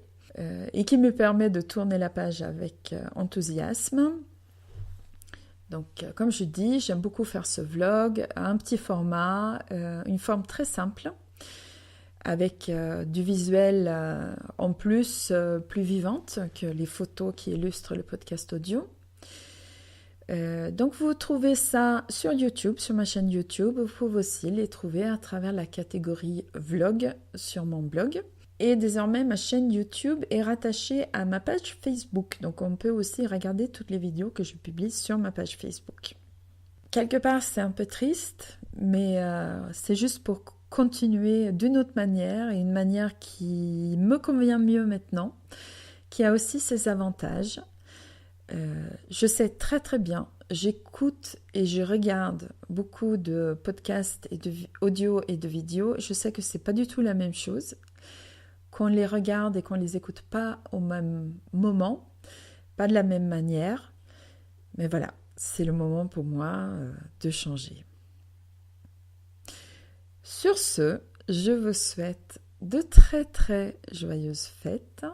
et qui me permet de tourner la page avec enthousiasme. Donc comme je dis, j'aime beaucoup faire ce vlog, un petit format, une forme très simple, avec du visuel en plus vivante que les photos qui illustrent le podcast audio. Donc vous trouvez ça sur YouTube, sur ma chaîne YouTube. Vous pouvez aussi les trouver à travers la catégorie vlog sur mon blog. Et désormais, ma chaîne YouTube est rattachée à ma page Facebook. Donc on peut aussi regarder toutes les vidéos que je publie sur ma page Facebook. Quelque part, c'est un peu triste, mais c'est juste pour continuer d'une autre manière, et une manière qui me convient mieux maintenant, qui a aussi ses avantages. Je sais très bien, j'écoute et je regarde beaucoup de podcasts et de audio et de vidéos. Je sais que c'est pas du tout la même chose, qu'on les regarde et qu'on les écoute pas au même moment, pas de la même manière. Mais voilà, c'est le moment pour moi de changer. Sur ce, je vous souhaite de très joyeuses fêtes.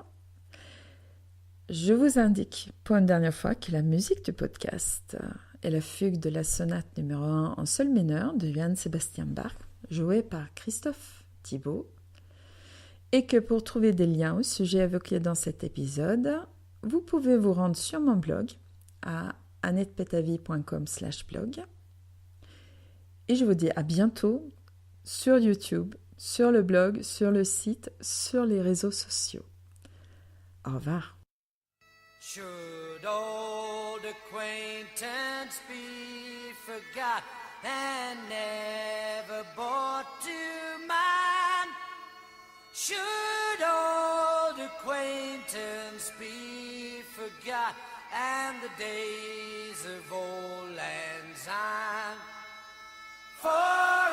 Je vous indique pour une dernière fois que la musique du podcast est la fugue de la sonate numéro 1 en sol mineur de Johann Sebastian Bach, jouée par Christophe Thibaud, et que pour trouver des liens au sujet évoqué dans cet épisode, vous pouvez vous rendre sur mon blog à annettepetavie.com/blog. Et je vous dis à bientôt sur YouTube, sur le blog, sur le site, sur les réseaux sociaux. Au revoir. Should old acquaintance be forgot and never brought to mind? Should old acquaintance be forgot and the days of old lang syne? For